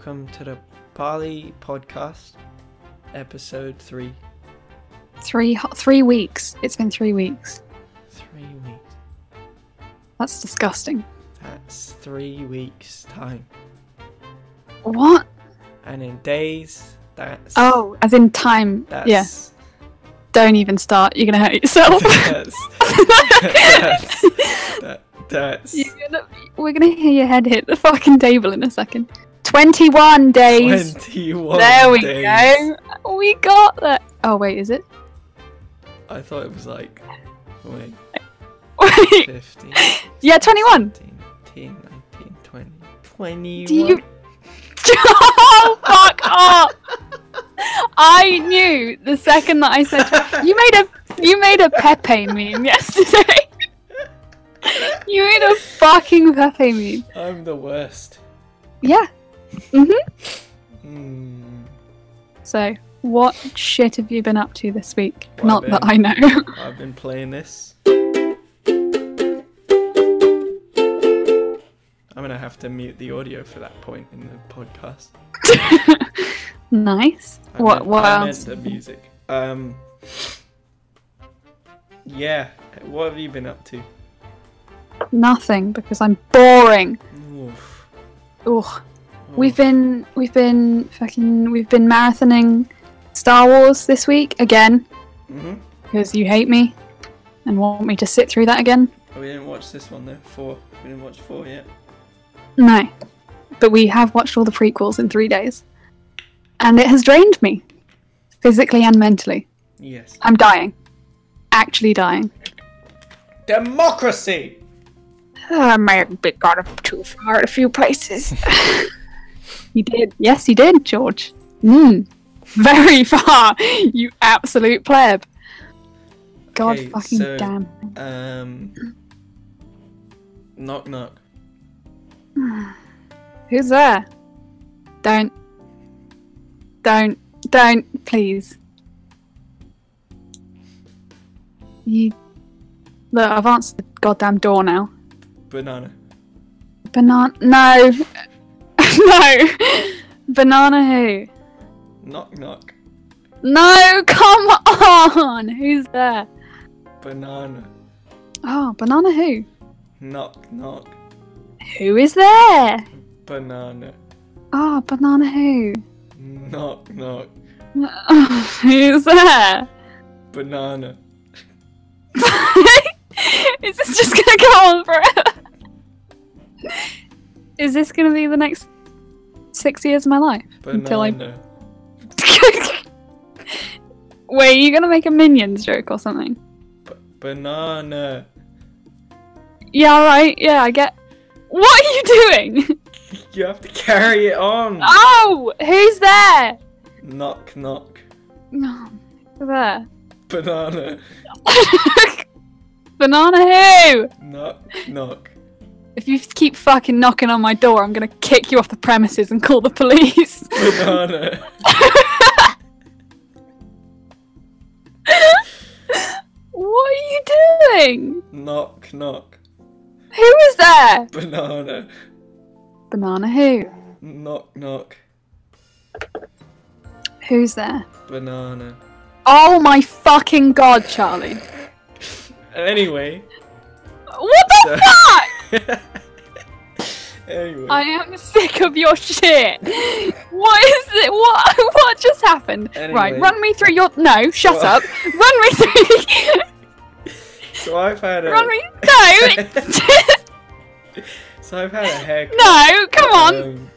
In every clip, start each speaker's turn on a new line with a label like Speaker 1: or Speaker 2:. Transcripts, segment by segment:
Speaker 1: welcome to the Barlie podcast, episode 3.
Speaker 2: 3 weeks. It's been 3 weeks.
Speaker 1: 3 weeks.
Speaker 2: That's disgusting.
Speaker 1: That's 3 weeks' time.
Speaker 2: What?
Speaker 1: And in days, that's...
Speaker 2: Oh, as in time.
Speaker 1: That's,
Speaker 2: yeah. Don't even start. You're going to hurt yourself.
Speaker 1: That's
Speaker 2: We're going to hear your head hit the fucking table in a second. 21 days.
Speaker 1: 21
Speaker 2: There we
Speaker 1: days.
Speaker 2: go. We got that. Oh, wait, is it?
Speaker 1: I thought it was like... Wait.
Speaker 2: Wait.
Speaker 1: 15.
Speaker 2: Yeah, 21.
Speaker 1: 17, 18, 19, 20. 21.
Speaker 2: Do you... Oh, fuck off! I knew the second that I said you made a Pepe meme yesterday. You made a fucking Pepe meme.
Speaker 1: I'm the worst.
Speaker 2: Yeah. So, what shit have you been up to this week?
Speaker 1: Well,
Speaker 2: Not that I know.
Speaker 1: I've been playing this. I'm gonna have to mute the audio for that point in the podcast.
Speaker 2: Nice.
Speaker 1: I
Speaker 2: What
Speaker 1: meant
Speaker 2: else?
Speaker 1: the music. Yeah. What have you been up to?
Speaker 2: Nothing, because I'm boring.
Speaker 1: Oof.
Speaker 2: Ugh. We've been marathoning Star Wars this week again because you hate me and want me to sit through that again.
Speaker 1: Oh, we didn't watch this one though. 4. We didn't watch 4 yet.
Speaker 2: No, but we have watched all the prequels in 3 days, and it has drained me physically and mentally.
Speaker 1: Yes.
Speaker 2: I'm dying, actually dying.
Speaker 1: Democracy.
Speaker 2: I may have got up too far at a few places. You did. Yes, you did, George. Very far, you absolute pleb. God
Speaker 1: Okay,
Speaker 2: fucking
Speaker 1: so,
Speaker 2: damn.
Speaker 1: Knock knock.
Speaker 2: Who's there? Don't, please. You... Look, I've answered the goddamn door now.
Speaker 1: Banana.
Speaker 2: Banana... No! No! Banana who?
Speaker 1: Knock knock.
Speaker 2: No, come on! Who's there?
Speaker 1: Banana.
Speaker 2: Oh, banana who?
Speaker 1: Knock knock.
Speaker 2: Who is there?
Speaker 1: Banana.
Speaker 2: Oh, banana who?
Speaker 1: Knock knock.
Speaker 2: Who's there?
Speaker 1: Banana.
Speaker 2: Is this just gonna go on forever? Is this gonna be the next 6 years of my life?
Speaker 1: Banana.
Speaker 2: Wait, are you gonna make a Minions joke or something?
Speaker 1: Banana.
Speaker 2: Yeah, alright, yeah, I get... What are you doing?
Speaker 1: You have to carry it on.
Speaker 2: Oh! Who's there?
Speaker 1: Knock knock.
Speaker 2: No, who's there?
Speaker 1: Banana.
Speaker 2: Banana who?
Speaker 1: Knock knock.
Speaker 2: If you keep fucking knocking on my door, I'm gonna kick you off the premises and call the police.
Speaker 1: Banana.
Speaker 2: What are you doing?
Speaker 1: Knock knock.
Speaker 2: Who is there?
Speaker 1: Banana.
Speaker 2: Banana who?
Speaker 1: Knock knock.
Speaker 2: Who's there?
Speaker 1: Banana.
Speaker 2: Oh my fucking god, Charlie.
Speaker 1: Anyway.
Speaker 2: What the fuck?
Speaker 1: Anyway.
Speaker 2: I am sick of your shit. What is it? What just happened?
Speaker 1: Anyway.
Speaker 2: Right, run me through your... No, shut up. Run me through...
Speaker 1: So I've had a...
Speaker 2: Run me... No!
Speaker 1: So I've had a haircut.
Speaker 2: No, come on.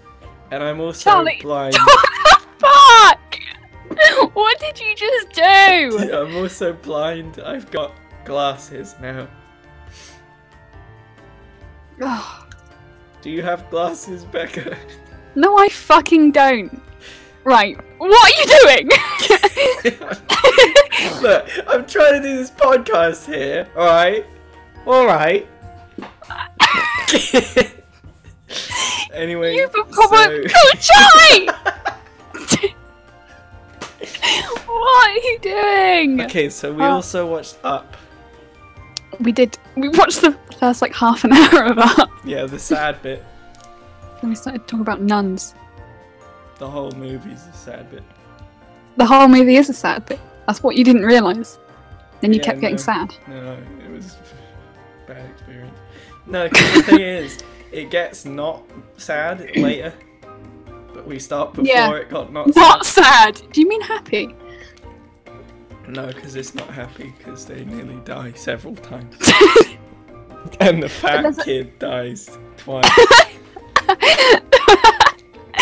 Speaker 1: And I'm also
Speaker 2: Charlie.
Speaker 1: blind.
Speaker 2: What the fuck? What did you just do?
Speaker 1: I'm also blind. I've got glasses now. Do you have glasses, Becca?
Speaker 2: No, I fucking don't. Right, what are you doing?
Speaker 1: Look, I'm trying to do this podcast here, alright? Alright. Anyway,
Speaker 2: You've a proper... Oh, Charlie! What are you doing?
Speaker 1: Okay, so we also watched Up.
Speaker 2: We did. We watched the first like half an hour of Up.
Speaker 1: Yeah, the sad bit.
Speaker 2: Then we started talking about nuns.
Speaker 1: The whole movie's a sad bit.
Speaker 2: The whole movie is a sad bit. That's what you didn't realise. Then you kept getting sad.
Speaker 1: No, it was a bad experience. No, because the thing is, it gets not sad later. But we start before it got not sad.
Speaker 2: Not sad! Do you mean happy?
Speaker 1: No, because it's not happy, because they nearly die several times. And the fat kid dies twice.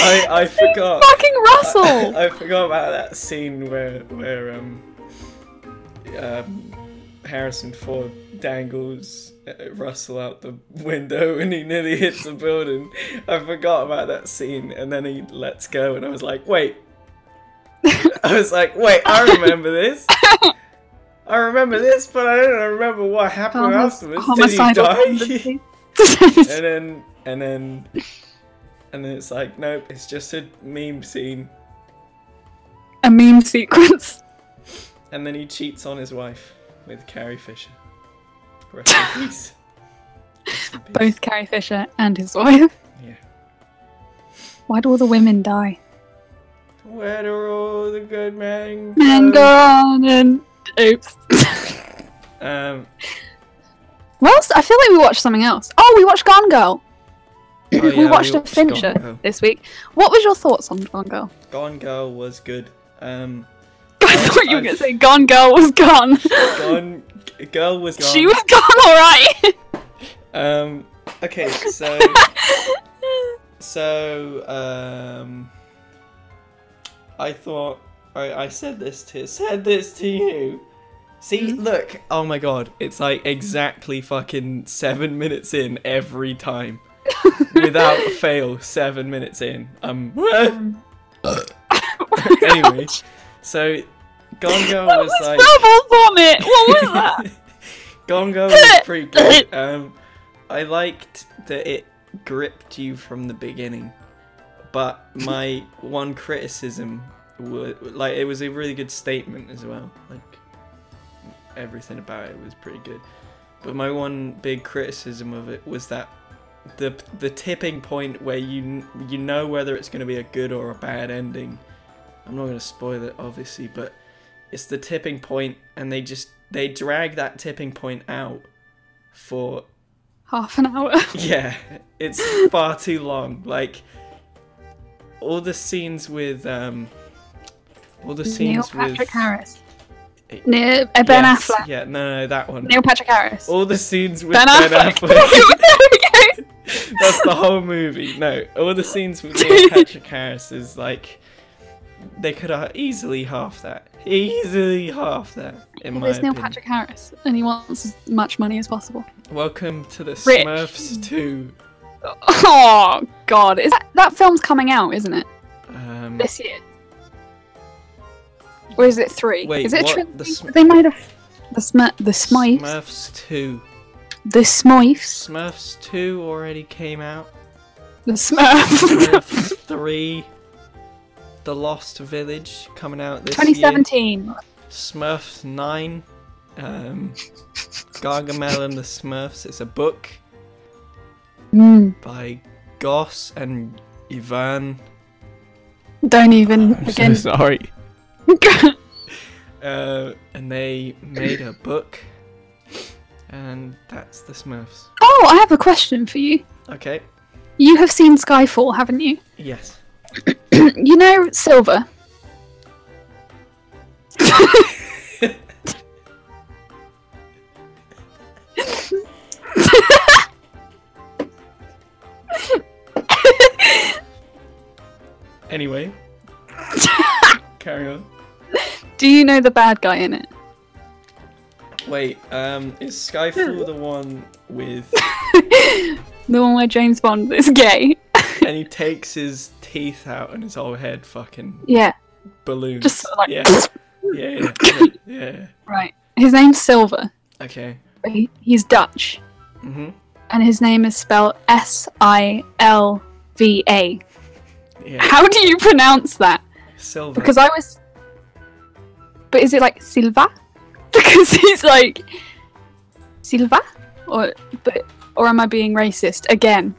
Speaker 1: I forgot.
Speaker 2: Fucking Russell!
Speaker 1: I forgot about that scene where Harrison Ford dangles Russell out the window and he nearly hits a building. I forgot about that scene, and then he lets go, and I was like, wait. I remember this. I remember this, but I don't remember what happened afterwards. Did he die? and then it's like, nope, it's just a meme scene.
Speaker 2: A meme sequence.
Speaker 1: And then he cheats on his wife with Carrie Fisher. Rest in peace. Rest in peace.
Speaker 2: Both Carrie Fisher and his wife.
Speaker 1: Yeah.
Speaker 2: Why do all the women die?
Speaker 1: Where do all the good men go?
Speaker 2: Men go on and oops. What else? I feel like we watched something else. Oh, we watched Gone Girl.
Speaker 1: Oh, yeah,
Speaker 2: we watched a Fincher this week. What was your thoughts on Gone Girl?
Speaker 1: Gone Girl was good.
Speaker 2: I thought you were going to say Gone Girl was gone.
Speaker 1: Gone Girl was gone.
Speaker 2: She was gone, alright.
Speaker 1: Okay, I thought I said this to you. See, look, oh my god, it's like exactly fucking 7 minutes in every time. Without fail, 7 minutes in. Anyway, so Gone Girl was like
Speaker 2: bubble vomit. What was that?
Speaker 1: Gone Girl was pretty good. I liked that it gripped you from the beginning, but my one criticism was like it was a really good statement as well. Like everything about it was pretty good, but my one big criticism of it was that the tipping point where you know whether it's going to be a good or a bad ending. I'm not going to spoil it, obviously, but it's the tipping point, and they drag that tipping point out for
Speaker 2: half an hour.
Speaker 1: Yeah, it's far too long. Like all the scenes with
Speaker 2: Neil Patrick Harris. Ben Affleck.
Speaker 1: Yeah, no, that one.
Speaker 2: Neil Patrick Harris.
Speaker 1: All the scenes with Ben Affleck. That's the whole movie. No, all the scenes with Neil Patrick Harris is like they could have easily half that. In my
Speaker 2: There's Neil
Speaker 1: opinion.
Speaker 2: Patrick Harris, and he wants as much money as possible.
Speaker 1: Welcome to the
Speaker 2: Rich.
Speaker 1: Smurfs 2.
Speaker 2: Oh god, is that film's coming out, isn't it? This year. Or is it 3?
Speaker 1: Wait,
Speaker 2: is it
Speaker 1: what?
Speaker 2: They made a the Smurfs.
Speaker 1: Smurfs 2.
Speaker 2: The Smurfs.
Speaker 1: Smurfs 2 already came out.
Speaker 2: The Smurfs.
Speaker 1: Smurfs 3. The Lost Village coming out this
Speaker 2: 2017.
Speaker 1: year. Smurfs 9. Gargamel and the Smurfs. It's a book by Goss and Ivan.
Speaker 2: Don't even
Speaker 1: I'm
Speaker 2: begin.
Speaker 1: so sorry. And they made a book, and that's the Smurfs.
Speaker 2: Oh, I have a question for you.
Speaker 1: Okay.
Speaker 2: You have seen Skyfall, haven't you?
Speaker 1: Yes.
Speaker 2: You know Silver.
Speaker 1: Anyway. Carry on.
Speaker 2: Do you know the bad guy in it?
Speaker 1: Wait, is Skyfall the one with...
Speaker 2: The one where James Bond is gay?
Speaker 1: and he takes his teeth out and his whole head fucking
Speaker 2: Yeah.
Speaker 1: balloons.
Speaker 2: Just like...
Speaker 1: Yeah.
Speaker 2: Right. His name's Silver.
Speaker 1: Okay.
Speaker 2: But he's Dutch.
Speaker 1: Mhm.
Speaker 2: And his name is spelled Silva.
Speaker 1: Yeah.
Speaker 2: How do you pronounce that?
Speaker 1: Silver.
Speaker 2: Because I was... But is it like Silva? Because he's like... Silva? Or am I being racist again?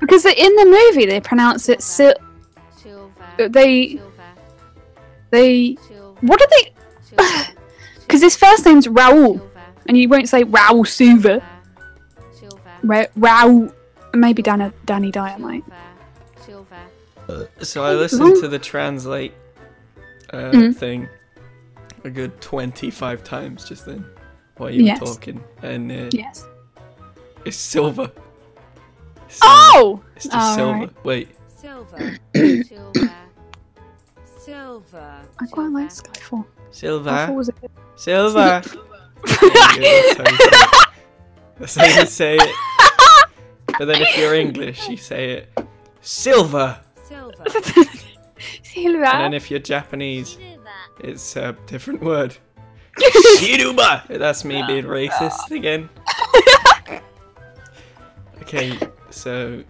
Speaker 2: Because in the movie they pronounce it they what do they? Because his first name's Raoul, and you won't say Raoul Suva. Raoul, maybe Danny Dyer might.
Speaker 1: So I listened to the translate thing a good 25 times just then while you were talking, and
Speaker 2: yes,
Speaker 1: it's Silver.
Speaker 2: Oh!
Speaker 1: It's just Silver.
Speaker 2: Right.
Speaker 1: Wait.
Speaker 3: Silver. Silver.
Speaker 2: I quite like Skyfall.
Speaker 1: Silver.
Speaker 2: Was it?
Speaker 1: Silver. That's how you say it. But then if you're English, you say it Silver.
Speaker 3: Silver.
Speaker 2: Silver.
Speaker 1: And then if you're Japanese, it's a different word. Shiruba. That's me being racist again. Okay, so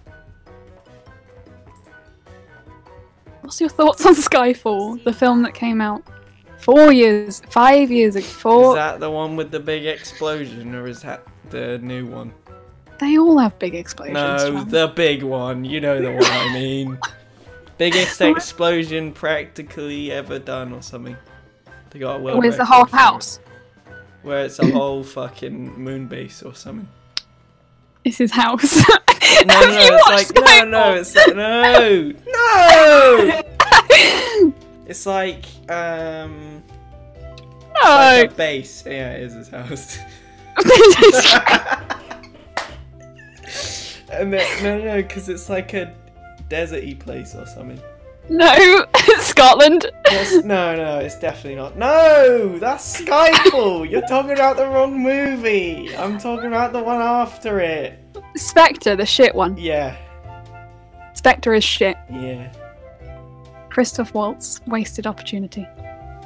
Speaker 2: what's your thoughts on Skyfall, the film that came out 5 years ago?
Speaker 1: Is that the one with the big explosion, or is that the new one?
Speaker 2: They all have big explosions.
Speaker 1: No, the big one. You know the one I mean. Biggest explosion practically ever done, or something. They got a world
Speaker 2: Where's the
Speaker 1: record
Speaker 2: whole
Speaker 1: for it.
Speaker 2: house?
Speaker 1: Where it's a whole fucking moon base or something.
Speaker 2: It's his house.
Speaker 1: No, it's like no, it's like no. It's like
Speaker 2: No.
Speaker 1: like a base. Yeah, it is his house. And then, no, because it's like a deserty place or something.
Speaker 2: No, Scotland.
Speaker 1: Yes, no, it's definitely not. No, that's Skyfall. You're talking about the wrong movie. I'm talking about the one after it.
Speaker 2: Spectre, the shit one.
Speaker 1: Yeah.
Speaker 2: Spectre is shit.
Speaker 1: Yeah.
Speaker 2: Christoph Waltz, wasted opportunity.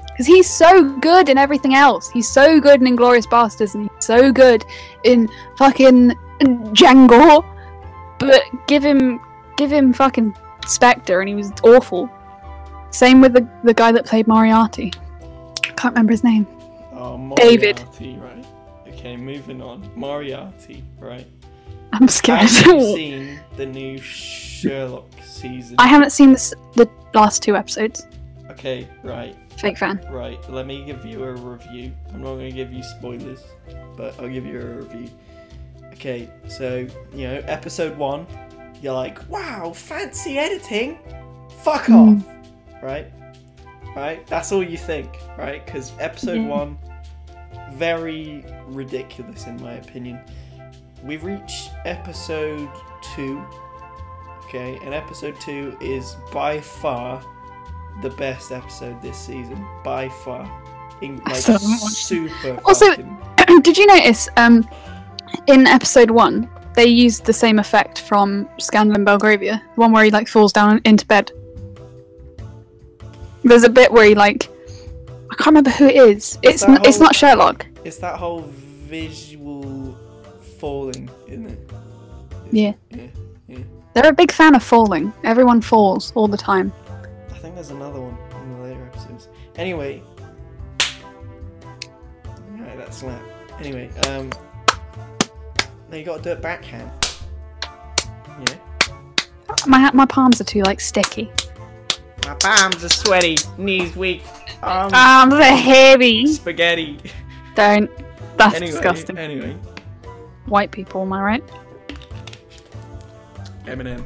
Speaker 2: Because he's so good in everything else. He's so good in Inglourious Basterds, and he's so good in fucking Django. But give him fucking Spectre, and he was awful. Same with the guy that played Moriarty. Can't remember his name.
Speaker 1: Oh, Moriarty,
Speaker 2: David.
Speaker 1: Right. Okay, moving on. Moriarty, right.
Speaker 2: I'm scared.
Speaker 1: Have you seen the new Sherlock season?
Speaker 2: I haven't seen the last 2 episodes.
Speaker 1: Okay, right.
Speaker 2: Fake fan.
Speaker 1: Right, let me give you a review. I'm not going to give you spoilers, but I'll give you a review. Okay, so, you know, episode 1, you're like, wow, fancy editing? Fuck off! Right? Right? That's all you think, right? Because episode 1, very ridiculous in my opinion. We've reached episode 2, okay, and episode 2 is by far the best episode this season, by far. Like, super
Speaker 2: also,
Speaker 1: fucking...
Speaker 2: did you notice, in episode 1, they used the same effect from Scandal in Belgravia, the one where he, like, falls down into bed. There's a bit where he, like, I can't remember who it is. It's not Sherlock.
Speaker 1: It's that whole visual falling, isn't it?
Speaker 2: Yeah.
Speaker 1: Yeah.
Speaker 2: They're a big fan of falling. Everyone falls all the time.
Speaker 1: I think there's another one in the later episodes. Anyway. Right, that slap. Anyway, now you gotta do it backhand. Yeah.
Speaker 2: My palms are too, like, sticky.
Speaker 1: My palms are sweaty, knees weak,
Speaker 2: Arms are heavy.
Speaker 1: spaghetti.
Speaker 2: Don't. That's
Speaker 1: Anyway,
Speaker 2: disgusting.
Speaker 1: Anyway.
Speaker 2: White people, am I right?
Speaker 1: Eminem.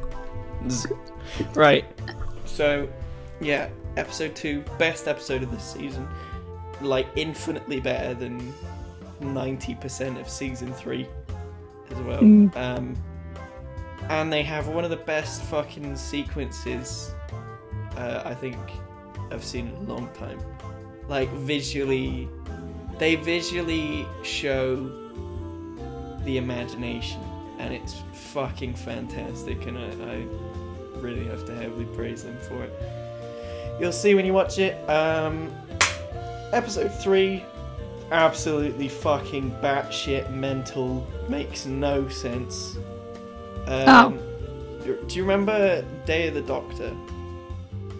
Speaker 1: Right. So, yeah, episode 2, best episode of this season. Like, infinitely better than 90% of season 3 as well. And they have one of the best fucking sequences I think I've seen in a long time. Like, visually, they visually show the imagination, and it's fucking fantastic, and I really have to heavily praise them for it. You'll see when you watch it. Episode 3, absolutely fucking batshit mental, makes no sense. Do you remember Day of the Doctor?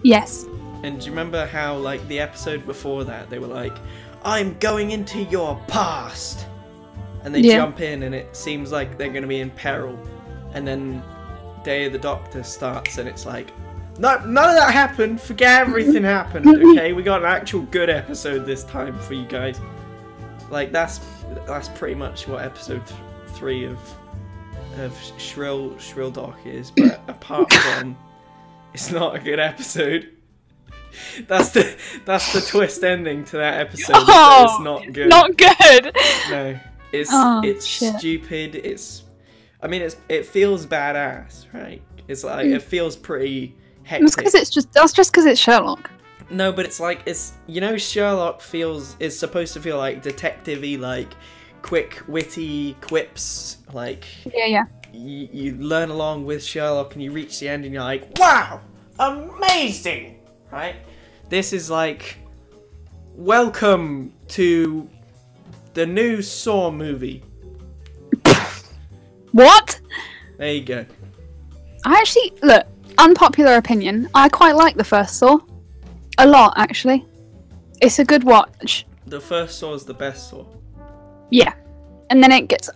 Speaker 2: Yes.
Speaker 1: And do you remember how, like, the episode before that, they were like, I'm going into your past! And they jump in, and it seems like they're going to be in peril. And then Day of the Doctor starts and it's like, no, none of that happened. Forget everything happened. Okay, we got an actual good episode this time for you guys. Like that's pretty much what episode 3 of Shrill Doc is. But apart from, it's not a good episode. That's the twist ending to that episode.
Speaker 2: Oh,
Speaker 1: it's not good.
Speaker 2: Not good.
Speaker 1: No, it's stupid. It feels badass, right? It's like it feels pretty hectic.
Speaker 2: That's just because it's Sherlock.
Speaker 1: No, but it's like Sherlock is supposed to feel like detective-y, like quick, witty quips, like
Speaker 2: yeah.
Speaker 1: You learn along with Sherlock and you reach the end and you're like, wow, amazing, right? This is like, welcome to the new Saw movie.
Speaker 2: What?
Speaker 1: There you go.
Speaker 2: I actually, look, unpopular opinion, I quite like the first Saw. A lot, actually. It's a good watch.
Speaker 1: The first Saw is the best Saw.
Speaker 2: Yeah. And then it gets...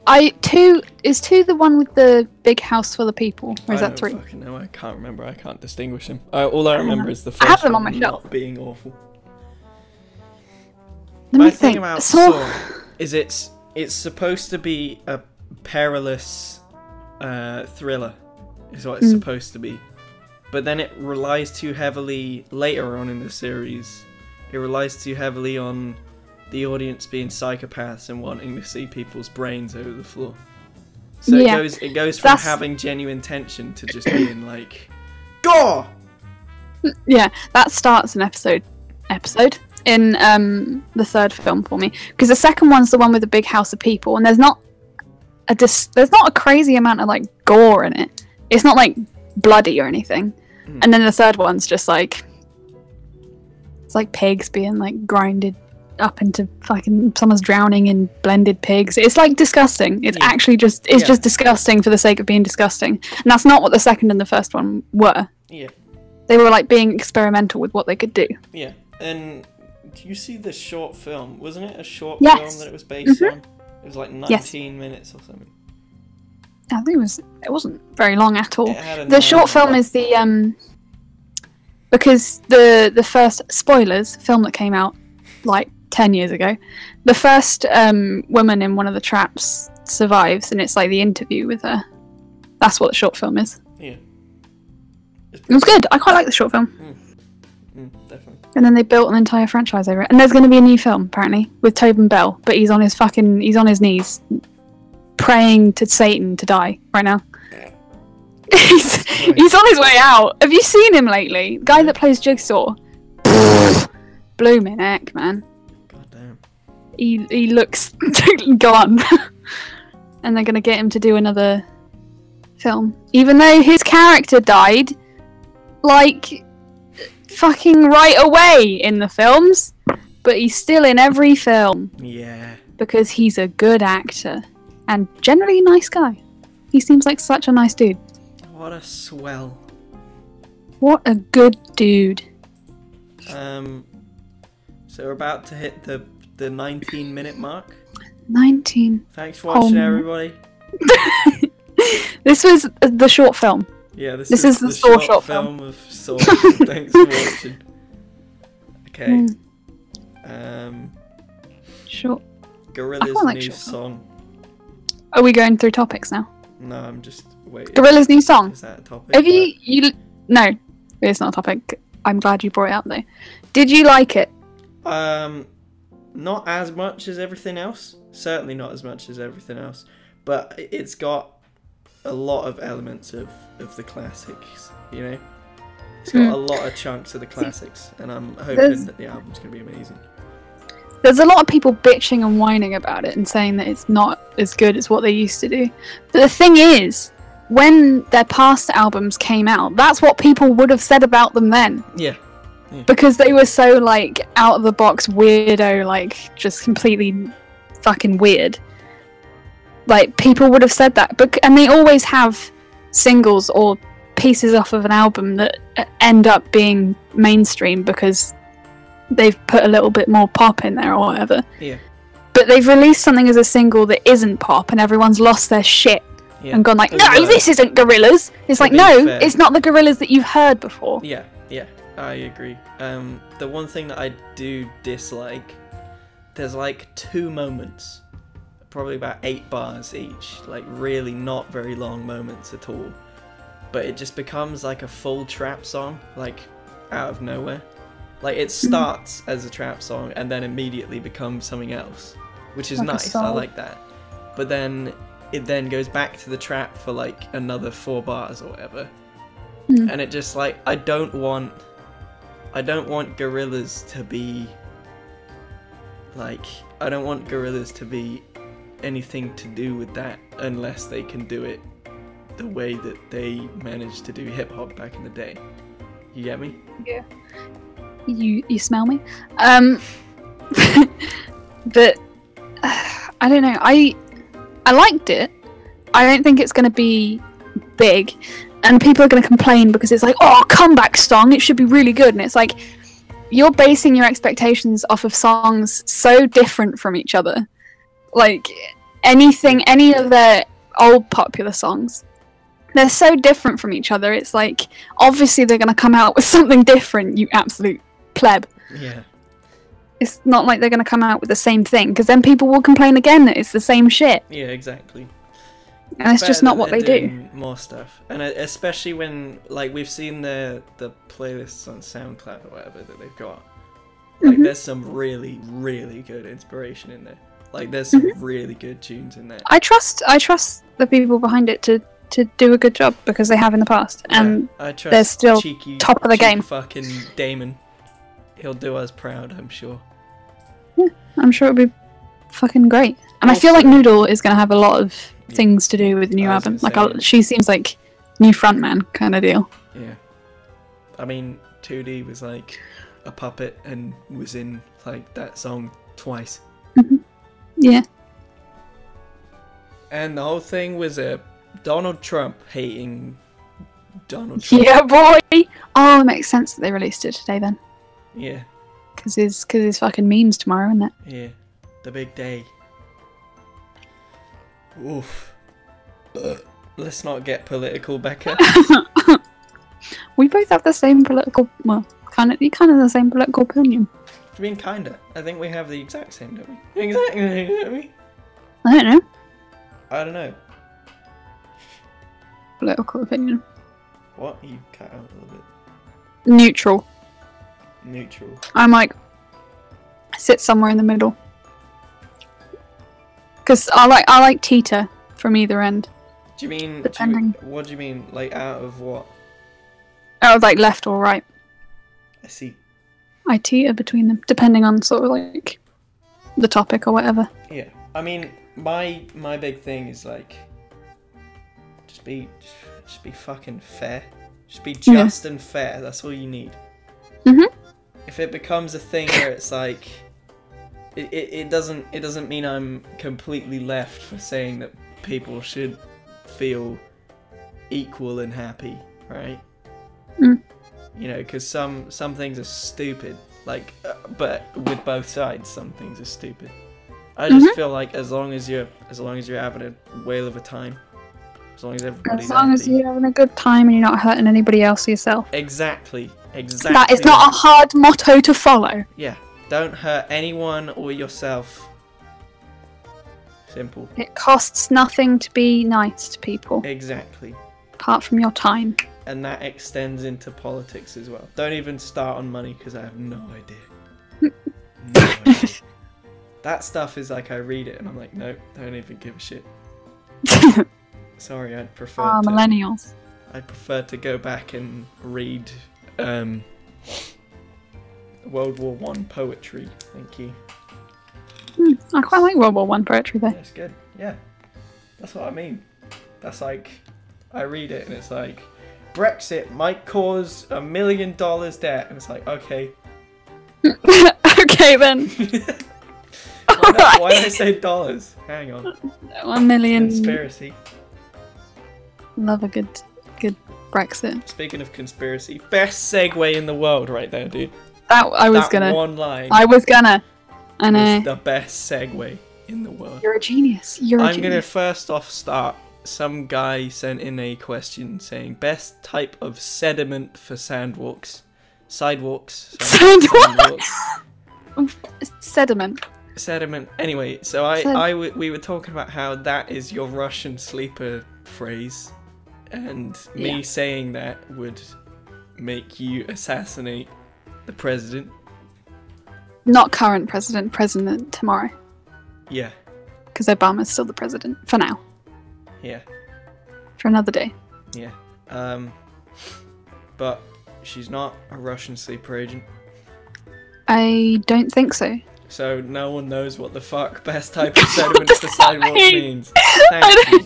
Speaker 2: Is 2 the one with the big house full of people? Or is that 3?
Speaker 1: No, I can't remember. I can't distinguish them. All I remember is the first
Speaker 2: I have them
Speaker 1: one
Speaker 2: on my shelf.
Speaker 1: not being awful.
Speaker 2: My
Speaker 1: thing about Saw is it's supposed to be a perilous thriller, is what it's supposed to be. But then it relies too heavily, later on in the series, it relies too heavily on the audience being psychopaths and wanting to see people's brains over the floor. So it goes from having genuine tension to just being like, gore!
Speaker 2: Yeah, that starts an episode in the 3rd film for me. Because the 2nd one's the one with the big house of people, and there's not a crazy amount of like gore in it. It's not like bloody or anything. And then the 3rd one's just like, it's like pigs being like grinded up into fucking, someone's drowning in blended pigs. It's like disgusting. It's actually just just disgusting for the sake of being disgusting. And that's not what the 2nd and the 1st one were.
Speaker 1: Yeah.
Speaker 2: They were like being experimental with what they could do.
Speaker 1: Yeah. And do you see the short film? Wasn't it a short film that it was based on? It was like 19 minutes or something.
Speaker 2: I think it wasn't very long at all. The short film is the because the first, spoilers, film that came out like 10 years ago, the first woman in one of the traps survives, and it's like the interview with her. That's what the short film is.
Speaker 1: Yeah.
Speaker 2: It was good. I quite like the short film.
Speaker 1: Definitely.
Speaker 2: And then they built an entire franchise over it. And there's going to be a new film, apparently, with Tobin Bell, but he's on his knees praying to Satan to die right now. He's on his way out. Have you seen him lately? The guy that plays Jigsaw. Blooming heck, man.
Speaker 1: God damn.
Speaker 2: He looks gone. And they're going to get him to do another film. Even though his character died, like, fucking right away in the films. But he's still in every film.
Speaker 1: Yeah.
Speaker 2: Because he's a good actor. And generally a nice guy. He seems like such a nice dude.
Speaker 1: What a swell.
Speaker 2: What a good dude.
Speaker 1: So we're about to hit the 19-minute mark. 19. Thanks for watching, everybody.
Speaker 2: This was the short film.
Speaker 1: Yeah, this
Speaker 2: is the short film
Speaker 1: of Saw. Thanks for watching. Okay.
Speaker 2: Short.
Speaker 1: Gorilla's new song.
Speaker 2: Are we going through topics now?
Speaker 1: No, I'm just waiting.
Speaker 2: Gorilla's new song.
Speaker 1: Is that a topic?
Speaker 2: Have you? No, it's not a topic. I'm glad you brought it up though. Did you like it?
Speaker 1: Not as much as everything else. Certainly not as much as everything else. But it's got a lot of elements of the classics, you know? It's got a lot of chunks of the classics, and I'm hoping that the album's going to be amazing.
Speaker 2: There's a lot of people bitching and whining about it and saying that it's not as good as what they used to do. But the thing is, when their past albums came out, that's what people would have said about them then.
Speaker 1: Yeah.
Speaker 2: Because they were so, like, out-of-the-box weirdo, like, just completely fucking weird. Like, people would have said that. And they always have singles or pieces off of an album that end up being mainstream because they've put a little bit more pop in there or whatever.
Speaker 1: Yeah.
Speaker 2: But they've released something as a single that isn't pop and everyone's lost their shit
Speaker 1: Yeah.
Speaker 2: and gone like,
Speaker 1: They
Speaker 2: no,
Speaker 1: were.
Speaker 2: this isn't Gorillaz. It's like,
Speaker 1: be
Speaker 2: no,
Speaker 1: fair.
Speaker 2: it's not the Gorillaz that you've heard before.
Speaker 1: Yeah, I agree. The one thing that I do dislike, there's like 2 moments, probably about 8 bars each, like really not very long moments at all, but it just becomes like a full trap song, like out of nowhere. Like it starts as a trap song and then immediately becomes something else, which is
Speaker 2: Like a
Speaker 1: nice. I
Speaker 2: song.
Speaker 1: like that. But then it then goes back to the trap for like another 4 bars or whatever. And it just like I don't want Gorillaz to be like, I don't want Gorillaz to be anything to do with that unless they can do it the way that they managed to do hip hop back in the day. You get me?
Speaker 2: Yeah. You smell me? But I don't know. I liked it. I don't think it's going to be big, and people are going to complain because it's like, oh, comeback song, it should be really good. And it's like, you're basing your expectations off of songs so different from each other. Like any of their old popular songs, they're so different from each other. It's like, obviously they're going to come out with something different, you absolute pleb.
Speaker 1: Yeah.
Speaker 2: It's not like they're going to come out with the same thing, because then people will complain again that it's the same shit.
Speaker 1: Yeah, exactly.
Speaker 2: And it's just
Speaker 1: Better
Speaker 2: not
Speaker 1: that
Speaker 2: what they
Speaker 1: they're
Speaker 2: do.
Speaker 1: doing more stuff, and especially when like we've seen the playlists on SoundCloud or whatever that they've got. Like there's some really good inspiration in there. Like there's some really good tunes in there.
Speaker 2: I trust the people behind it to do a good job, because they have in the past, and
Speaker 1: I trust
Speaker 2: they're still
Speaker 1: cheeky,
Speaker 2: top of the game.
Speaker 1: Fucking Damon, he'll do us proud, I'm sure.
Speaker 2: Yeah, I'm sure it'll be fucking great. And I feel like Noodle is going to have a lot of things to do with the new
Speaker 1: I was
Speaker 2: album.
Speaker 1: gonna
Speaker 2: Like
Speaker 1: say.
Speaker 2: she seems like new frontman kind of deal.
Speaker 1: Yeah. I mean, 2D was like a puppet and was in like that song twice.
Speaker 2: Yeah.
Speaker 1: And the whole thing was a Donald Trump hating Donald Trump.
Speaker 2: Yeah, boy. Oh, it makes sense that they released it today then,
Speaker 1: Yeah,
Speaker 2: because his fucking memes tomorrow, isn't it?
Speaker 1: yeah. The big day. Oof. Let's not get political, Becca.
Speaker 2: We both have the same political, well, kind of the same political opinion.
Speaker 1: I mean, kinda. I think we have the exact same, don't we? Exactly, don't we?
Speaker 2: I don't know.
Speaker 1: I don't know.
Speaker 2: Political opinion.
Speaker 1: What? You cut out a little bit.
Speaker 2: Neutral.
Speaker 1: Neutral.
Speaker 2: I'm like, sit somewhere in the middle. Because I like Tita from either end.
Speaker 1: Do you mean?
Speaker 2: Depending.
Speaker 1: What do you mean? Like out of what?
Speaker 2: I was like left or right.
Speaker 1: I see.
Speaker 2: I teeter between them, depending on sort of like the topic or whatever.
Speaker 1: Yeah. I mean, my big thing is like, just be fucking fair. Just be just and fair. That's all you need. If it becomes a thing where it's like, it doesn't mean I'm completely left for saying that people should feel equal and happy, right? You know, because some things are stupid, like, but with both sides, some things are stupid. I just feel like as long as you're having a whale of a time, as long as everybody's
Speaker 2: As long as
Speaker 1: happy.
Speaker 2: you're having a good time and you're not hurting anybody else or yourself.
Speaker 1: Exactly.
Speaker 2: That is not a hard motto to follow.
Speaker 1: Yeah. Don't hurt anyone or yourself. Simple.
Speaker 2: It costs nothing to be nice to people,
Speaker 1: Exactly.
Speaker 2: apart from your time.
Speaker 1: And that extends into politics as well. Don't even start on money, because I have no idea. No idea. That stuff is like, I read it and I'm like, nope, don't even give a shit. Sorry, I'd prefer to,
Speaker 2: Millennials.
Speaker 1: I'd prefer to go back and read World War One poetry. Thank you.
Speaker 2: I quite like World War One poetry though.
Speaker 1: That's good. Yeah. That's what I mean. That's like, I read it and it's like, Brexit might cause $1 million debt. And it's like, okay.
Speaker 2: Okay then.
Speaker 1: Why did I say dollars? Hang on.
Speaker 2: 1 million.
Speaker 1: Conspiracy.
Speaker 2: Love a good Brexit.
Speaker 1: Speaking of conspiracy, best segue in the world right there, dude. One line
Speaker 2: I know.
Speaker 1: is the best segue in the world.
Speaker 2: You're a genius.
Speaker 1: I'm gonna first off start some guy sent in a question saying best type of sediment for sidewalks. Sidewalks.
Speaker 2: Sediment.
Speaker 1: Sediment. Anyway, so we were talking about how that is your Russian sleeper phrase, and me saying that would make you assassinate the president.
Speaker 2: Not current president. President tomorrow.
Speaker 1: Yeah.
Speaker 2: Because Obama's still the president for now.
Speaker 1: Yeah.
Speaker 2: For another day.
Speaker 1: Yeah. But she's not a Russian sleeper agent.
Speaker 2: I don't think so.
Speaker 1: So no one knows what the fuck best type of sediment for sidewalks means. Thank you.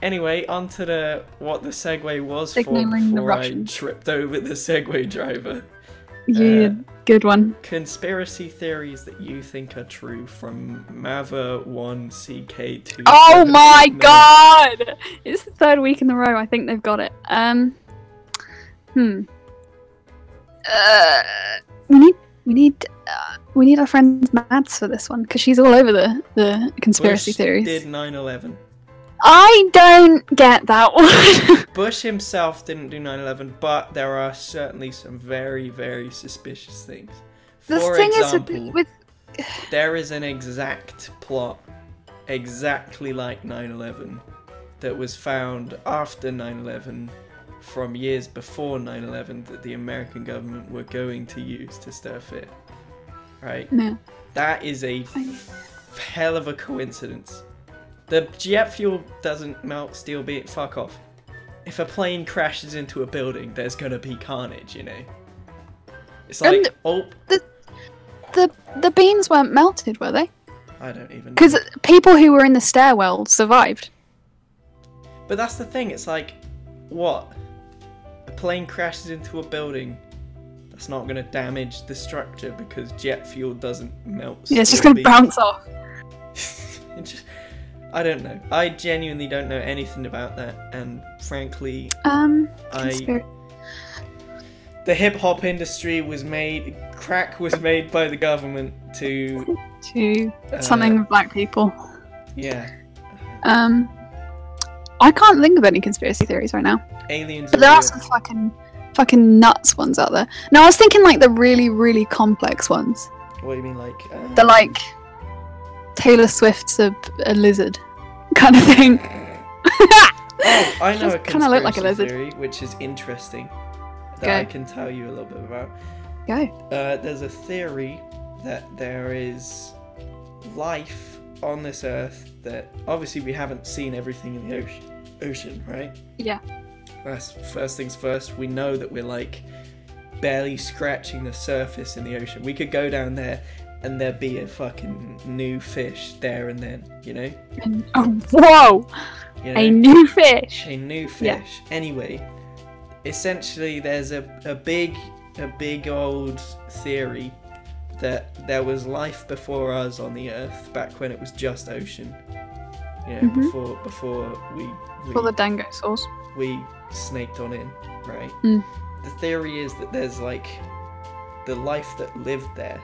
Speaker 1: Anyway, on to what the segue was
Speaker 2: Signaling
Speaker 1: for before I tripped over the Segway driver.
Speaker 2: Yeah, good one.
Speaker 1: Conspiracy theories that you think are true from Mava1CK2.
Speaker 2: Oh my god! It's the third week in a row. I think they've got it. We need our friend Mads for this one because she's all over the conspiracy theories.
Speaker 1: Did 9/11?
Speaker 2: I don't get that one.
Speaker 1: Bush himself didn't do 9/11, but there are certainly some very, very suspicious things. For example, there is an exact plot, exactly like 9/11, that was found after 9/11 from years before 9/11 that the American government were going to use to stir fear. Right?
Speaker 2: No.
Speaker 1: That is a hell of a coincidence. The jet fuel doesn't melt steel beams. Fuck off. If a plane crashes into a building, there's gonna be carnage, you know? It's like,
Speaker 2: the beams weren't melted, were they?
Speaker 1: I don't even know.
Speaker 2: Because people who were in the stairwell survived.
Speaker 1: But that's the thing, it's like, what? A plane crashes into a building, that's not gonna damage the structure because jet fuel doesn't melt.
Speaker 2: Yeah, it's just gonna bounce off.
Speaker 1: I don't know. I genuinely don't know anything about that, and frankly, the hip hop industry was made. Crack was made by the government to
Speaker 2: something with black people.
Speaker 1: Yeah.
Speaker 2: I can't think of any conspiracy theories right now.
Speaker 1: Aliens.
Speaker 2: But there are some fucking nuts ones out there. No, I was thinking like the really, really complex ones.
Speaker 1: What do you mean, like?
Speaker 2: The like Taylor Swift's a lizard kind of thing.
Speaker 1: Oh, I know a conspiracy
Speaker 2: like a lizard.
Speaker 1: theory, which is interesting, that I can tell you a little bit about.
Speaker 2: Go.
Speaker 1: There's a theory that there is life on this Earth that obviously we haven't seen everything in the ocean, right?
Speaker 2: Yeah.
Speaker 1: That's first things first. We know that we're like barely scratching the surface in the ocean. We could go down there and there'd be a fucking new fish there and then, you know?
Speaker 2: Whoa! You know? A new fish!
Speaker 1: A new fish. Yeah. Anyway, essentially there's a big old theory that there was life before us on the Earth, back when it was just ocean. You know, before
Speaker 2: the dinosaurs.
Speaker 1: We snaked on in, right? The theory is that there's like the life that lived there,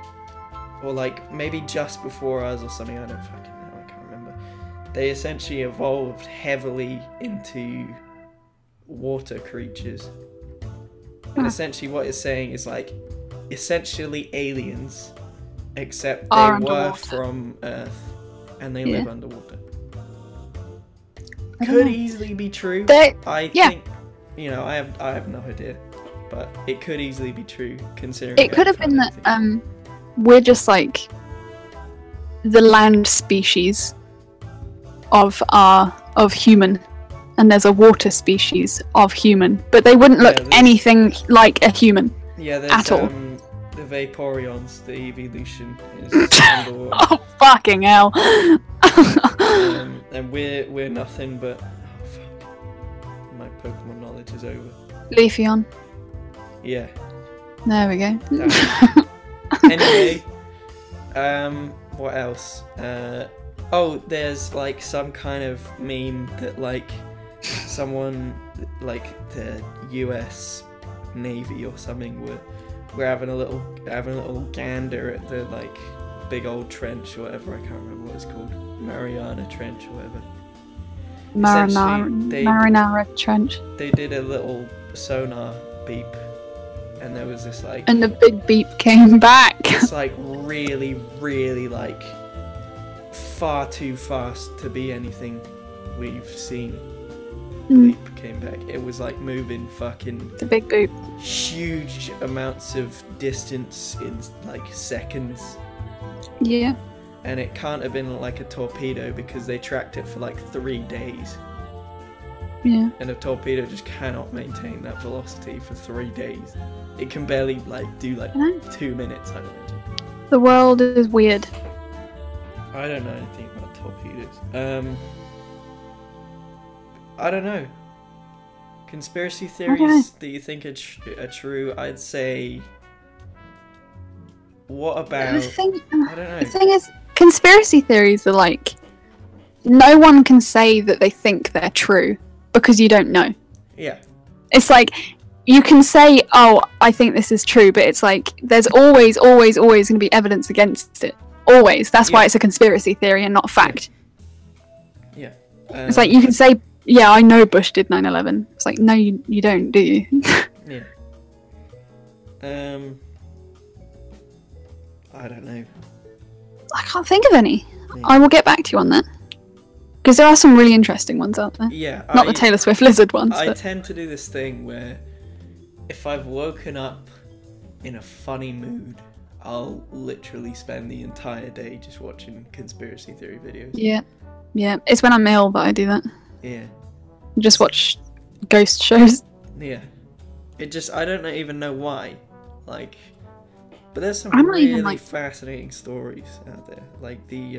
Speaker 1: or like maybe just before us or something. I don't fucking know. I can't remember. They essentially evolved heavily into water creatures, and essentially what it's saying is like essentially aliens, except they were from Earth and they live underwater. Could easily be true. I think, you know, I have no idea, but it could easily be true considering.
Speaker 2: It could have been that we're just like the land species of human, and there's a water species of human, but they wouldn't look anything like a human.
Speaker 1: Yeah, there's
Speaker 2: at all.
Speaker 1: The Vaporeons, the evolution is underwater.
Speaker 2: Oh fucking hell!
Speaker 1: And we're nothing but. Oh fuck! My Pokemon knowledge is over.
Speaker 2: Leafeon.
Speaker 1: Yeah.
Speaker 2: There we go.
Speaker 1: Anyway, what else? There's like some kind of meme that like someone like the US Navy or something we're having a little gander at the like big old trench or whatever. I can't remember what it's called. Mariana Trench or whatever.
Speaker 2: Marinara Trench.
Speaker 1: They did a little sonar beep, and there was this like.
Speaker 2: And the big beep came back.
Speaker 1: It's like really, really like far too fast to be anything we've seen. Beep came back. It was like moving fucking.
Speaker 2: The big boop.
Speaker 1: Huge amounts of distance in like seconds.
Speaker 2: Yeah.
Speaker 1: And it can't have been like a torpedo because they tracked it for like 3 days.
Speaker 2: Yeah.
Speaker 1: And a torpedo just cannot maintain that velocity for 3 days. It can barely like do like 2 minutes, I imagine.
Speaker 2: The world is weird.
Speaker 1: I don't know anything about torpedoes. I don't know. Conspiracy theories that you think are true, I'd say. What about? I don't know.
Speaker 2: The thing is, conspiracy theories are like, no one can say that they think they're true because you don't know.
Speaker 1: Yeah.
Speaker 2: It's like, you can say, oh, I think this is true, but it's like, there's always going to be evidence against it. Always. That's why it's a conspiracy theory and not fact.
Speaker 1: Yeah.
Speaker 2: It's like, you can say, yeah, I know Bush did 9/11. It's like, no, you don't, do you?
Speaker 1: Yeah. I don't know.
Speaker 2: I can't think of any. Yeah. I will get back to you on that. Because there are some really interesting ones out there.
Speaker 1: Yeah.
Speaker 2: Not the Taylor Swift lizard ones.
Speaker 1: I tend to do this thing where if I've woken up in a funny mood, I'll literally spend the entire day just watching conspiracy theory videos.
Speaker 2: Yeah. Yeah. It's when I'm ill that I do that.
Speaker 1: Yeah.
Speaker 2: Just watch ghost shows.
Speaker 1: Yeah. It just, I don't even know why. Like, but there's some really fascinating stories out there. Like the,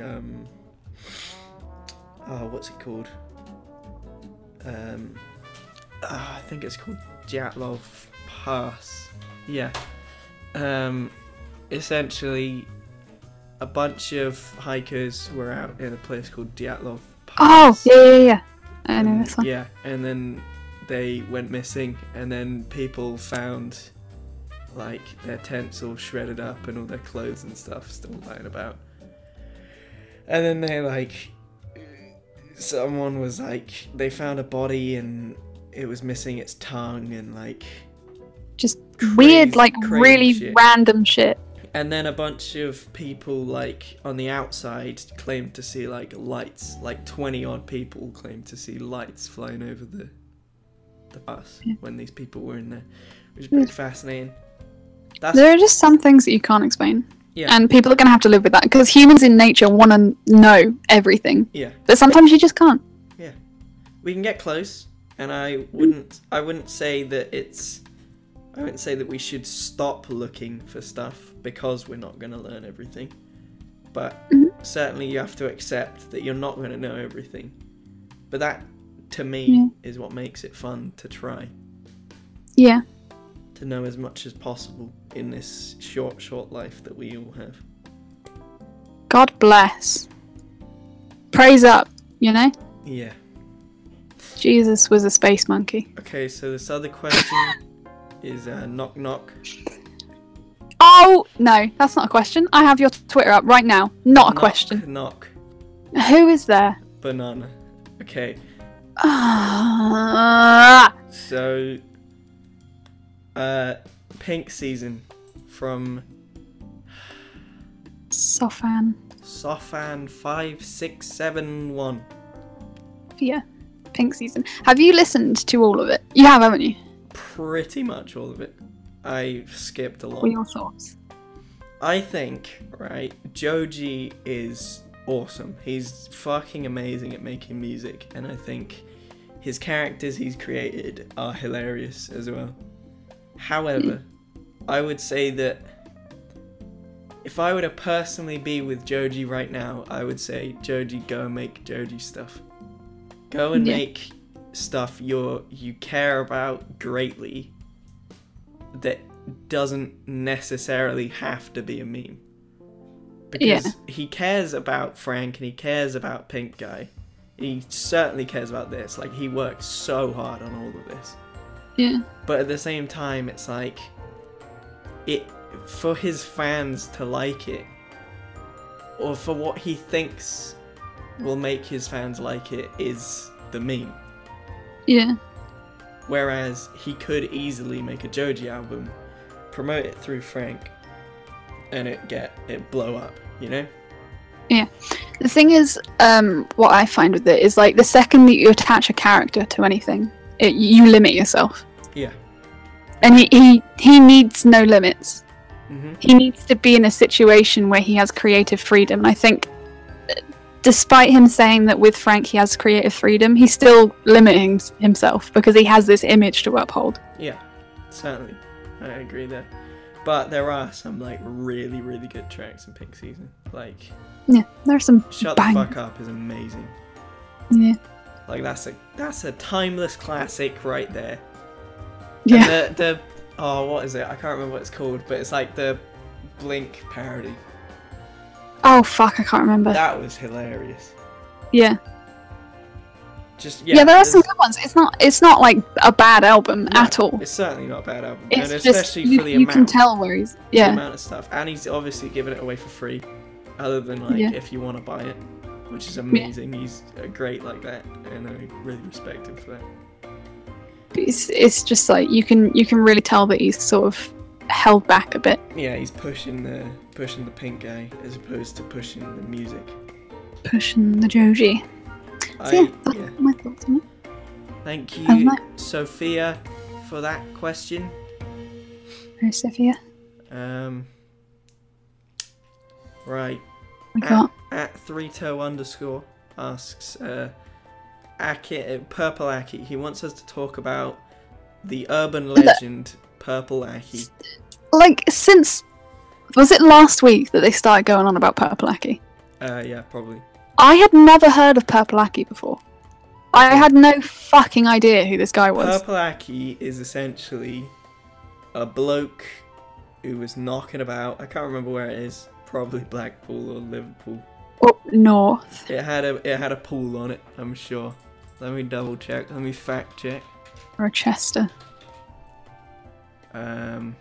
Speaker 1: what's it called? I think it's called Dyatlov Pass. Yeah. Essentially, a bunch of hikers were out in a place called Dyatlov Pass.
Speaker 2: Oh, yeah. I know this one.
Speaker 1: Yeah, and then they went missing, and then people found like their tents all shredded up and all their clothes and stuff still lying about. And then they like, someone was like, they found a body and it was missing its tongue and like
Speaker 2: just weird, like really
Speaker 1: shit.
Speaker 2: Random shit.
Speaker 1: And then a bunch of people like on the outside claimed to see like lights, like 20 odd people claimed to see lights flying over the pass when these people were in there, which is pretty fascinating.
Speaker 2: There are just some things that you can't explain.
Speaker 1: Yeah.
Speaker 2: And people are going to have to live with that because humans in nature want to know everything.
Speaker 1: Yeah.
Speaker 2: But sometimes you just can't.
Speaker 1: Yeah. We can get close, and I wouldn't say that we should stop looking for stuff because we're not going to learn everything. But certainly you have to accept that you're not going to know everything. But that, to me, is what makes it fun to try.
Speaker 2: Yeah.
Speaker 1: To know as much as possible in this short life that we all have.
Speaker 2: God bless. Praise up, you know?
Speaker 1: Yeah.
Speaker 2: Jesus was a space monkey.
Speaker 1: Okay, so this other question is knock knock.
Speaker 2: Oh, no, that's not a question. I have your Twitter up right now. Not a question.
Speaker 1: Knock.
Speaker 2: Who is there?
Speaker 1: Banana. Okay. So, Pink Season from
Speaker 2: Sofan
Speaker 1: 5671.
Speaker 2: Yeah, Pink Season. Have you listened to all of it? You have, haven't you?
Speaker 1: Pretty much all of it. I skipped a lot.
Speaker 2: What are your thoughts?
Speaker 1: I think, right, Joji is awesome. He's fucking amazing at making music, and I think his characters he's created are hilarious as well. However, I would say that if I were to personally be with Joji right now, I would say, Joji, go and make Joji stuff. Go and make stuff you care about greatly that doesn't necessarily have to be a meme. Because he cares about Frank and he cares about Pink Guy. He certainly cares about this. Like, he works so hard on all of this.
Speaker 2: Yeah.
Speaker 1: But at the same time, it's like, for his fans to like it, or for what he thinks will make his fans like it, is the meme.
Speaker 2: Yeah.
Speaker 1: Whereas he could easily make a Joji album, promote it through Frank, and it blow up, you know?
Speaker 2: Yeah. The thing is, what I find with it is like the second that you attach a character to anything, you limit yourself.
Speaker 1: Yeah.
Speaker 2: And he needs no limits.
Speaker 1: Mm-hmm.
Speaker 2: He needs to be in a situation where he has creative freedom. And I think, despite him saying that with Frank he has creative freedom, he's still limiting himself because he has this image to uphold.
Speaker 1: Yeah, certainly. I agree there. But there are some like really, really good tracks in Pink Season. Like,
Speaker 2: yeah, there's some
Speaker 1: Shut
Speaker 2: bang.
Speaker 1: the Fuck Up is amazing.
Speaker 2: Yeah.
Speaker 1: Like that's a timeless classic right there.
Speaker 2: Yeah.
Speaker 1: And the oh, what is it? I can't remember what it's called, but it's like the Blink parody.
Speaker 2: Oh fuck, I can't remember.
Speaker 1: That was hilarious.
Speaker 2: Yeah.
Speaker 1: Just
Speaker 2: Yeah, there are some good ones. It's not like a bad album at all.
Speaker 1: It's certainly not a bad album,
Speaker 2: It's
Speaker 1: and
Speaker 2: just
Speaker 1: especially for the
Speaker 2: you
Speaker 1: amount.
Speaker 2: can tell where he's
Speaker 1: The amount of stuff, and he's obviously giving it away for free, other than like if you want to buy it, which is amazing. He's great like that, and I really respect him for that.
Speaker 2: It's just like you can really tell that he's sort of held back a bit.
Speaker 1: Yeah, he's pushing the Pink guy as opposed to pushing the music.
Speaker 2: Pushing the Joji. So yeah, that's my thoughts on it.
Speaker 1: Thank you, Sophia, for that question.
Speaker 2: Hey, Sophia.
Speaker 1: Right. At 3toe_ asks, Purple Aki. He wants us to talk about the urban legend Purple Aki.
Speaker 2: Like, was it last week that they started going on about Purple Aki?
Speaker 1: Yeah, probably.
Speaker 2: I had never heard of Purple Aki before. I had no fucking idea who this guy was.
Speaker 1: Purple Aki is essentially a bloke who was knocking about. I can't remember where it is. Probably Blackpool or Liverpool.
Speaker 2: Up north.
Speaker 1: It had a pool on it, I'm sure. Let me double check. Let me fact check.
Speaker 2: Or Chester.
Speaker 1: Oh,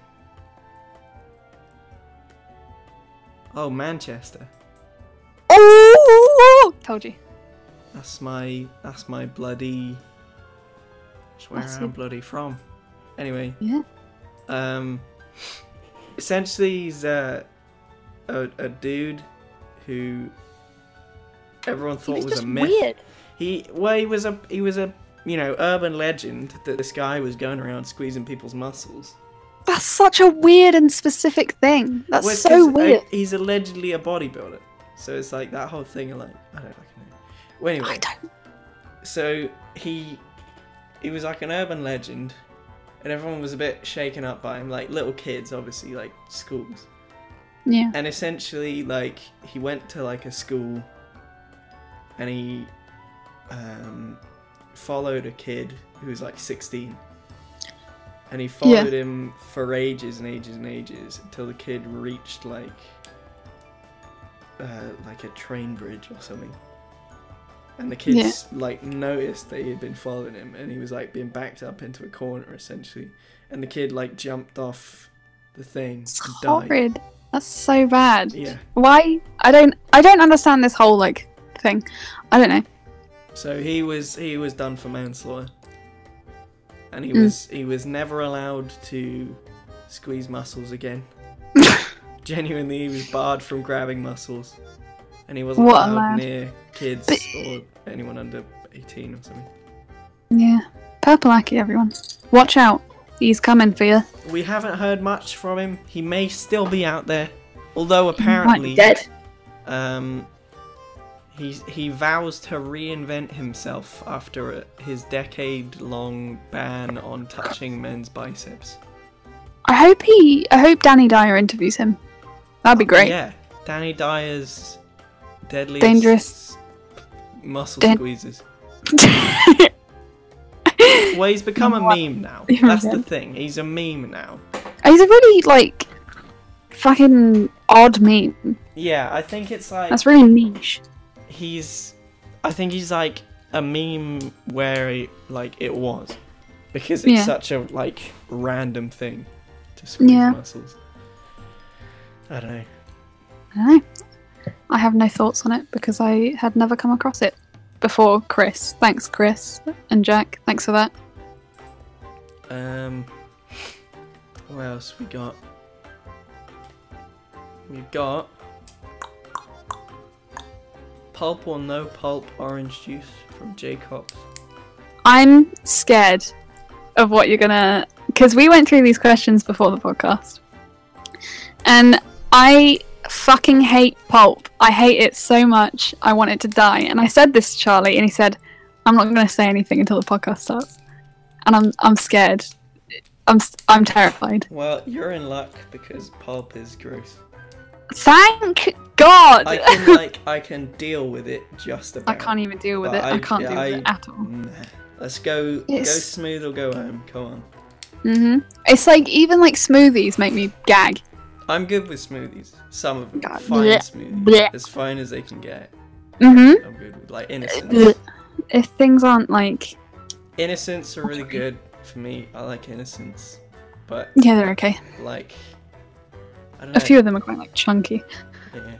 Speaker 1: Manchester.
Speaker 2: Oh! Told you.
Speaker 1: That's my bloody. That's where I'm bloody from. Anyway.
Speaker 2: Yeah.
Speaker 1: Essentially, he's a dude who everyone thought was a myth.
Speaker 2: Weird.
Speaker 1: He was a urban legend that this guy was going around squeezing people's muscles.
Speaker 2: That's such a weird and specific thing. That's so weird.
Speaker 1: He's allegedly a bodybuilder, so it's like that whole thing. Like I don't fucking know. Well, anyway,
Speaker 2: I don't.
Speaker 1: So he was like an urban legend, and everyone was a bit shaken up by him, like little kids, obviously, like schools.
Speaker 2: Yeah.
Speaker 1: And essentially, like, he went to like a school, and he followed a kid who was like 16. And he followed him for ages and ages and ages until the kid reached like a train bridge or something. And the kids like noticed that he had been following him, and he was like being backed up into a corner essentially. And the kid like jumped off the thing and
Speaker 2: horrid.
Speaker 1: died.
Speaker 2: That's so bad.
Speaker 1: Yeah.
Speaker 2: Why? I don't understand this whole like thing. I don't know.
Speaker 1: So he was done for manslaughter. And he was never allowed to squeeze muscles again. Genuinely, he was barred from grabbing muscles, and he wasn't allowed near kids or anyone under 18 or something.
Speaker 2: Yeah, Purple Aki, everyone, watch out! He's coming for you.
Speaker 1: We haven't heard much from him. He may still be out there, although apparently
Speaker 2: he might be
Speaker 1: dead. He vows to reinvent himself after his decade-long ban on touching men's biceps.
Speaker 2: I hope Danny Dyer interviews him. That'd be great.
Speaker 1: Yeah, Danny Dyer's deadliest
Speaker 2: dangerous
Speaker 1: muscle squeezes. Well, he's become a meme now. That's the thing. He's a meme now.
Speaker 2: He's a really like fucking odd meme.
Speaker 1: Yeah, I think it's like
Speaker 2: that's really niche.
Speaker 1: I think he's like a meme where it was, because it's such a like random thing to squeeze muscles. I don't know.
Speaker 2: I have no thoughts on it because I had never come across it. before Chris. Thanks, Chris and Jack. Thanks for that.
Speaker 1: What else we got? We've got pulp or no pulp orange juice from Jacobs.
Speaker 2: I'm scared of what you're gonna... Because we went through these questions before the podcast. And I fucking hate pulp. I hate it so much. I want it to die. And I said this to Charlie, and he said, I'm not gonna say anything until the podcast starts. And I'm scared. I'm terrified.
Speaker 1: Well, you're in luck because pulp is gross.
Speaker 2: Thank God!
Speaker 1: I can deal with it just about.
Speaker 2: I can't even deal with it. I can't deal with it at all.
Speaker 1: Nah. Let's go smooth or go home. Come on.
Speaker 2: It's like, even like smoothies make me gag.
Speaker 1: I'm good with smoothies. Some of them.
Speaker 2: God.
Speaker 1: Fine
Speaker 2: Blech.
Speaker 1: smoothies.
Speaker 2: Blech.
Speaker 1: As fine as they can get.
Speaker 2: I'm
Speaker 1: good with, like, innocence.
Speaker 2: If things aren't like...
Speaker 1: Innocents are really good for me. I like innocents. But,
Speaker 2: yeah, they're okay.
Speaker 1: like, I don't know.
Speaker 2: A few of them are quite like chunky.
Speaker 1: Yeah.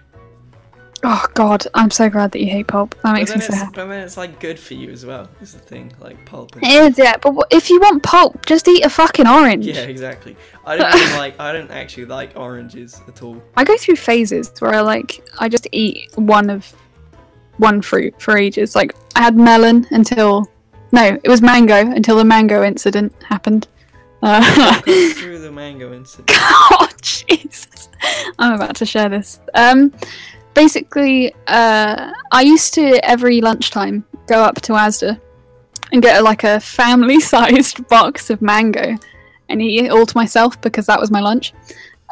Speaker 2: Oh God, I'm so glad that you hate pulp. That makes me so happy.
Speaker 1: But then it's like good for you as well, is the thing. Like pulp.
Speaker 2: It is, yeah. But if you want pulp, just eat a fucking orange.
Speaker 1: Yeah, exactly. I don't actually like oranges at all.
Speaker 2: I go through phases where I just eat one fruit for ages. Like I had melon until it was mango until the mango incident happened.
Speaker 1: Through the mango incident.
Speaker 2: Oh Jesus! I'm about to share this. Basically, I used to every lunchtime go up to Asda and get a family-sized box of mango and eat it all to myself because that was my lunch.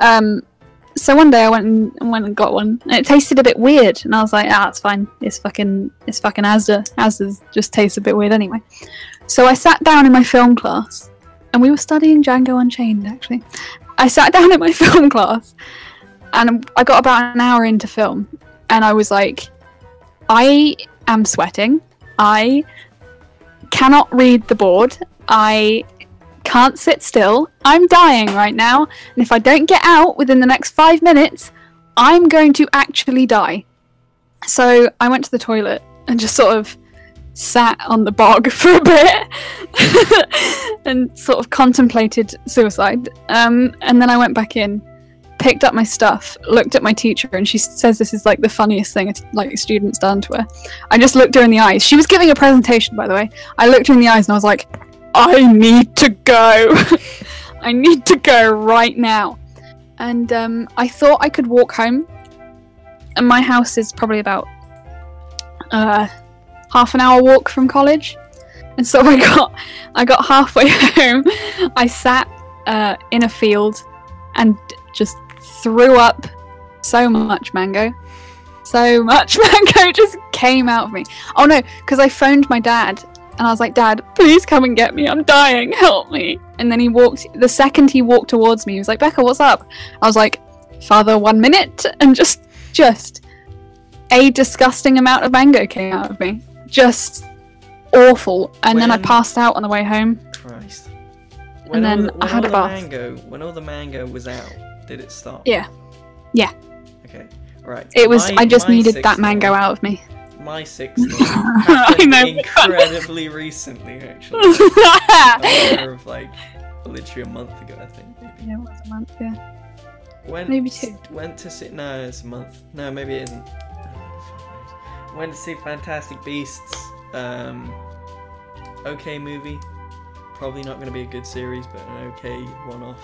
Speaker 2: So one day I went and got one, and it tasted a bit weird, and I was like, it's fine. It's fucking Asda. Asda's just tastes a bit weird anyway. So I sat down in my film class, and we were studying Django Unchained actually. I sat down in my film class. And I got about an hour into film, and I was like, I am sweating. I cannot read the board. I can't sit still. I'm dying right now. And if I don't get out within the next 5 minutes, I'm going to actually die. So I went to the toilet and just sort of sat on the bog for a bit and sort of contemplated suicide. And then I went back in, picked up my stuff, looked at my teacher, and she says this is like the funniest thing like a student's done to her. I just looked her in the eyes. She was giving a presentation, by the way. I looked her in the eyes and I was like, I need to go. I need to go right now. And I thought I could walk home, and my house is probably about half an hour walk from college. And so I got halfway home. I sat in a field and just threw up so much mango. So much mango just came out of me. Oh no, because I phoned my dad and I was like, Dad, please come and get me. I'm dying. Help me. And then the second he walked towards me, he was like, Becca, what's up? I was like, Father, 1 minute. And just a disgusting amount of mango came out of me. Just awful. And then I passed out on the way home.
Speaker 1: Christ.
Speaker 2: And then I had a bath.
Speaker 1: When all the mango was out, did it stop?
Speaker 2: Yeah.
Speaker 1: Okay. Right.
Speaker 2: It was. I just needed that mango out of me.
Speaker 1: My sixth happened incredibly recently, actually. A matter of literally a month ago, I think. Maybe.
Speaker 2: Yeah, it was a month. Yeah.
Speaker 1: Maybe 2. Went to see. No, it's a month. No, maybe it isn't. Went to see Fantastic Beasts. Okay movie. Probably not going to be a good series, but an okay one-off.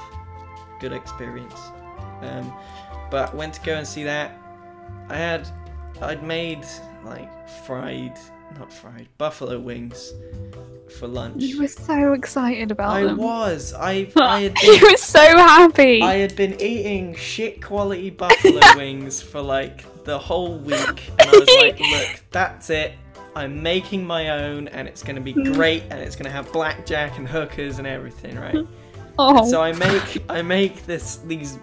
Speaker 1: Good experience. But went to go and see that. I'd made buffalo wings for lunch.
Speaker 2: You were so excited about them.
Speaker 1: I was.
Speaker 2: You were so happy.
Speaker 1: I had been eating shit quality buffalo wings for the whole week, and I was like, look, that's it. I'm making my own, and it's going to be great, and it's going to have blackjack and hookers and everything, right?
Speaker 2: Oh.
Speaker 1: And so I make these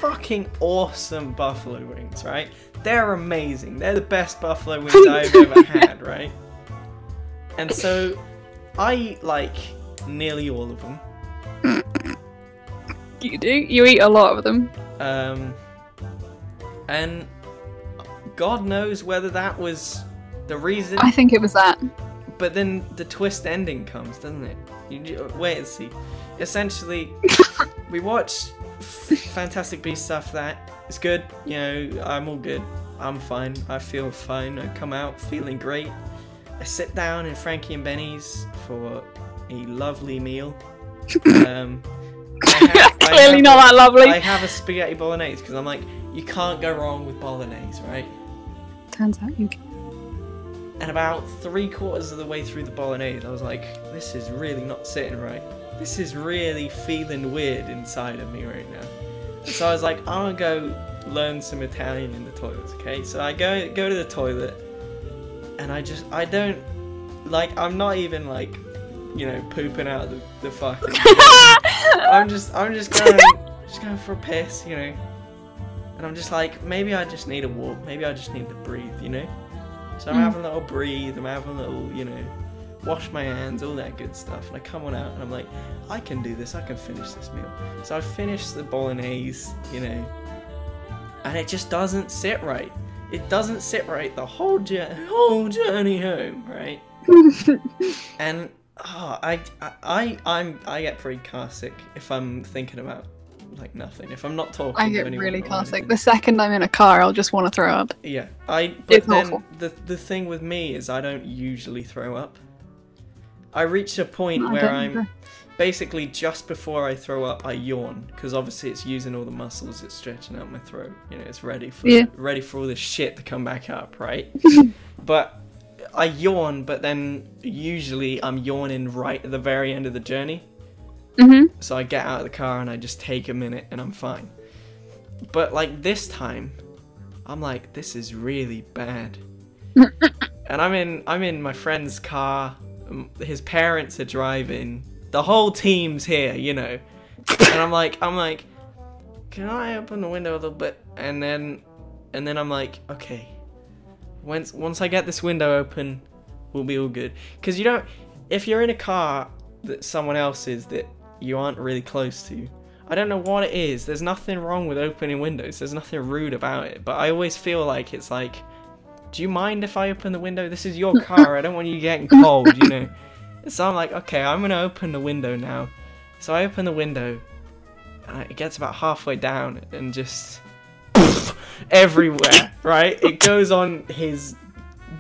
Speaker 1: fucking awesome buffalo wings, right? They're amazing. They're the best buffalo wings I've ever had, right? And so I eat nearly all of them.
Speaker 2: You do? You eat a lot of them.
Speaker 1: And God knows whether that was The reason...
Speaker 2: I think it was that.
Speaker 1: But then the twist ending comes, doesn't it? Wait and see. Essentially, we watched Fantastic Beasts after that. It's good, you know, I'm all good. I'm fine. I feel fine. I come out feeling great. I sit down in Frankie and Benny's for a lovely meal.
Speaker 2: Clearly not that lovely.
Speaker 1: I have a spaghetti bolognese because I'm like, you can't go wrong with bolognese, right?
Speaker 2: Turns out you can.
Speaker 1: And about 3/4 of the way through the bolognese, I was like, this is really not sitting right. This is really feeling weird inside of me right now. And so I was like, I'm gonna go learn some Italian in the toilets, okay? So I go to the toilet, and I don't, like, I'm not even like, you know, pooping out the fucking. I'm just going for a piss, you know. And I'm just like, maybe I just need a walk. Maybe I just need to breathe, you know. So I'm having a little breathe. I'm having a little, you know, wash my hands, all that good stuff. And I come on out, and I'm like, I can do this. I can finish this meal. So I finish the bolognese, you know, and it just doesn't sit right. It doesn't sit right the whole journey home, right? And I get pretty car sick if I'm thinking about like nothing. If I'm not talking,
Speaker 2: I
Speaker 1: to
Speaker 2: get
Speaker 1: anyone
Speaker 2: really
Speaker 1: or
Speaker 2: car sick.
Speaker 1: anything.
Speaker 2: The second I'm in a car, I'll just want to throw up.
Speaker 1: Yeah,
Speaker 2: It's awful.
Speaker 1: The thing with me is I don't usually throw up. I reach a point
Speaker 2: I
Speaker 1: where
Speaker 2: don't
Speaker 1: I'm
Speaker 2: either.
Speaker 1: basically just before I throw up, I yawn because obviously it's using all the muscles. It's stretching out my throat. You know, it's ready for all this shit to come back up, right? But I yawn, but then usually I'm yawning right at the very end of the journey.
Speaker 2: Mm-hmm.
Speaker 1: So I get out of the car and I just take a minute and I'm fine. But like this time, I'm like, this is really bad. And I'm in my friend's car. His parents are driving. The whole team's here, you know. And I'm like, can I open the window a little bit? And then I'm like, okay. Once I get this window open, we'll be all good. Because you don't, if you're in a car that someone else is that you aren't really close to, I don't know what it is. There's nothing wrong with opening windows. There's nothing rude about it. But I always feel like it's like, do you mind if I open the window? This is your car. I don't want you getting cold, you know. So I'm like, okay, I'm gonna open the window now. So I open the window, and it gets about halfway down, and just everywhere, right? It goes on his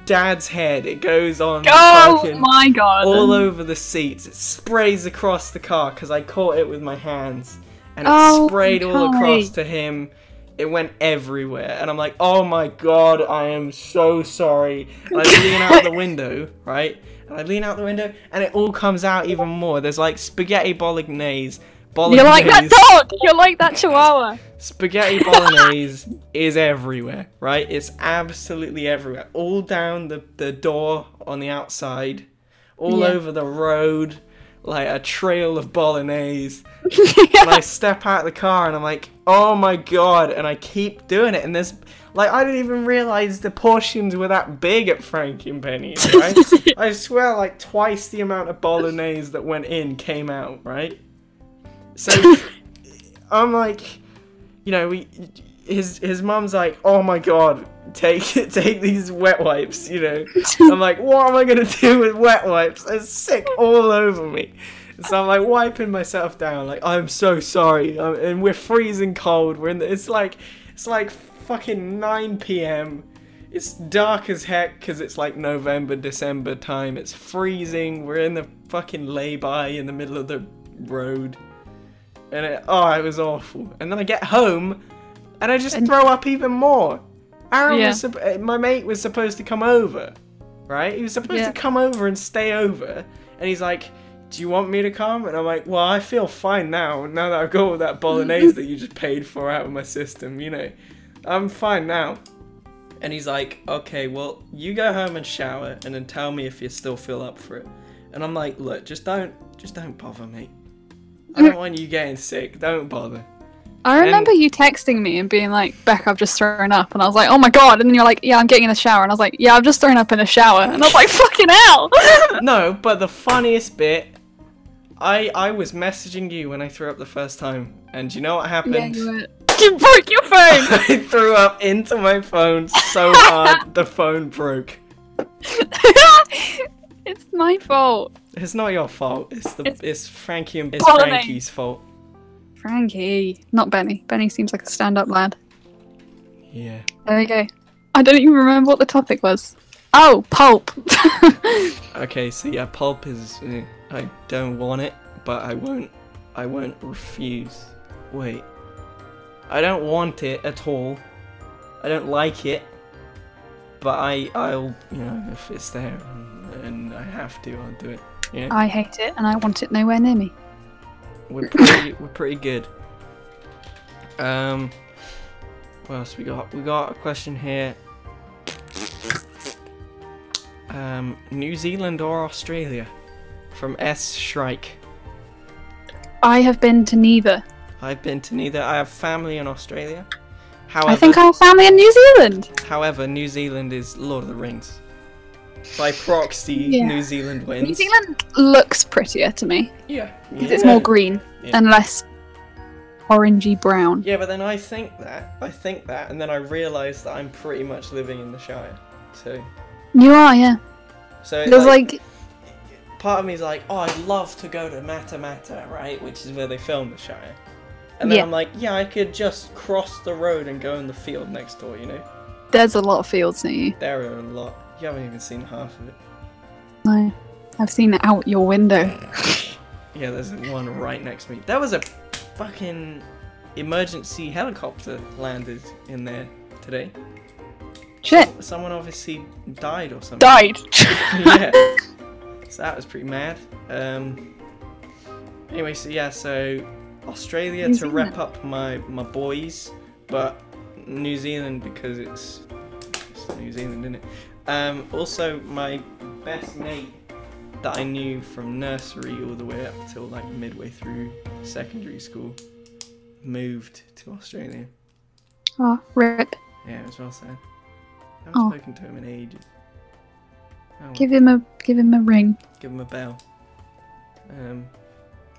Speaker 1: dad's head. It goes on
Speaker 2: my god,
Speaker 1: all over the seats. It sprays across the car because I caught it with my hands, and it sprayed all across to him. It went everywhere, and I'm like, oh my god, I am so sorry. And I lean out the window, right? And I lean out the window, and it all comes out even more. There's like spaghetti bolognese.
Speaker 2: You're like that dog! You're like that chihuahua!
Speaker 1: Spaghetti bolognese is everywhere, right? It's absolutely everywhere. All down the door on the outside, all over the road, like a trail of bolognese. And I step out of the car and I'm like, oh my god, and I keep doing it. And there's, like, I didn't even realize the portions were that big at Frankie and Benny's, right? I swear, like, twice the amount of bolognese that went in came out, right? So I'm like, you know, his mum's like, oh my god, take these wet wipes, you know. I'm like, what am I gonna do with wet wipes? It's sick all over me. So I'm like wiping myself down, like, I'm so sorry, and we're freezing cold. We're in it's like fucking 9 p.m. It's dark as heck because it's like November, December time. It's freezing. We're in the fucking lay-by in the middle of the road. And it was awful. And then I get home, and I just throw up even more. Aaron my mate was supposed to come over, right? He was supposed to come over and stay over. And he's like, do you want me to come? And I'm like, well, I feel fine now that I've got all that bolognese that you just paid for out of my system, you know. I'm fine now. And he's like, okay, well, you go home and shower, and then tell me if you still feel up for it. And I'm like, look, just don't bother, mate. I don't want you getting sick. Don't bother.
Speaker 2: I remember you texting me and being like, Becca, I've just thrown up. And I was like, oh my god. And then you're like, yeah, I'm getting in the shower. And I was like, yeah, I've just thrown up in the shower. And I was like, fucking hell.
Speaker 1: No, but the funniest bit, I was messaging you when I threw up the first time. And you know what happened?
Speaker 2: Yeah, you broke your phone.
Speaker 1: I threw up into my phone so hard, the phone broke.
Speaker 2: It's my fault.
Speaker 1: It's not your fault. It's Frankie and it's
Speaker 2: Barlie.
Speaker 1: Frankie's fault.
Speaker 2: Frankie, not Benny. Benny seems like a stand-up lad.
Speaker 1: Yeah.
Speaker 2: There we go. I don't even remember what the topic was. Oh, pulp.
Speaker 1: Okay, so yeah, pulp is. I don't want it, but I won't refuse. Wait. I don't want it at all. I don't like it, but I'll if it's there and I have to, I'll do it. Yeah.
Speaker 2: I hate it, and I want it nowhere near me.
Speaker 1: We're pretty good. What else we got? We got a question here. New Zealand or Australia? From S. Shrike.
Speaker 2: I have been to neither.
Speaker 1: I've been to neither. I have family in Australia. However,
Speaker 2: I think I have family in New Zealand.
Speaker 1: However, New Zealand is Lord of the Rings. By proxy,
Speaker 2: Yeah.
Speaker 1: New Zealand wins.
Speaker 2: New Zealand looks prettier to me.
Speaker 1: Yeah.
Speaker 2: Because it's more green and less orangey brown.
Speaker 1: Yeah, but then I think that, and then I realise that I'm pretty much living in the Shire. So.
Speaker 2: You are, yeah.
Speaker 1: So
Speaker 2: There's like
Speaker 1: part of me is like, oh, I'd love to go to Matamata, right, which is where they filmed the Shire. And then I'm like, yeah, I could just cross the road and go in the field next door, you know?
Speaker 2: There's a lot of fields near you.
Speaker 1: There are a lot. You haven't even seen half of it.
Speaker 2: No. I've seen it out your window.
Speaker 1: Yeah, there's one right next to me. There was a fucking emergency helicopter landed in there today.
Speaker 2: Shit.
Speaker 1: Someone obviously died or something.
Speaker 2: Died.
Speaker 1: Yeah. So that was pretty mad. Anyway, so yeah, so Australia to wrap up my boys, but New Zealand because it's New Zealand, isn't it? Also, my best mate that I knew from nursery all the way up till like midway through secondary school moved to Australia.
Speaker 2: Oh, rip.
Speaker 1: Yeah, it was well sad. I haven't spoken to him in ages. Oh,
Speaker 2: Give him a ring.
Speaker 1: give him a bell.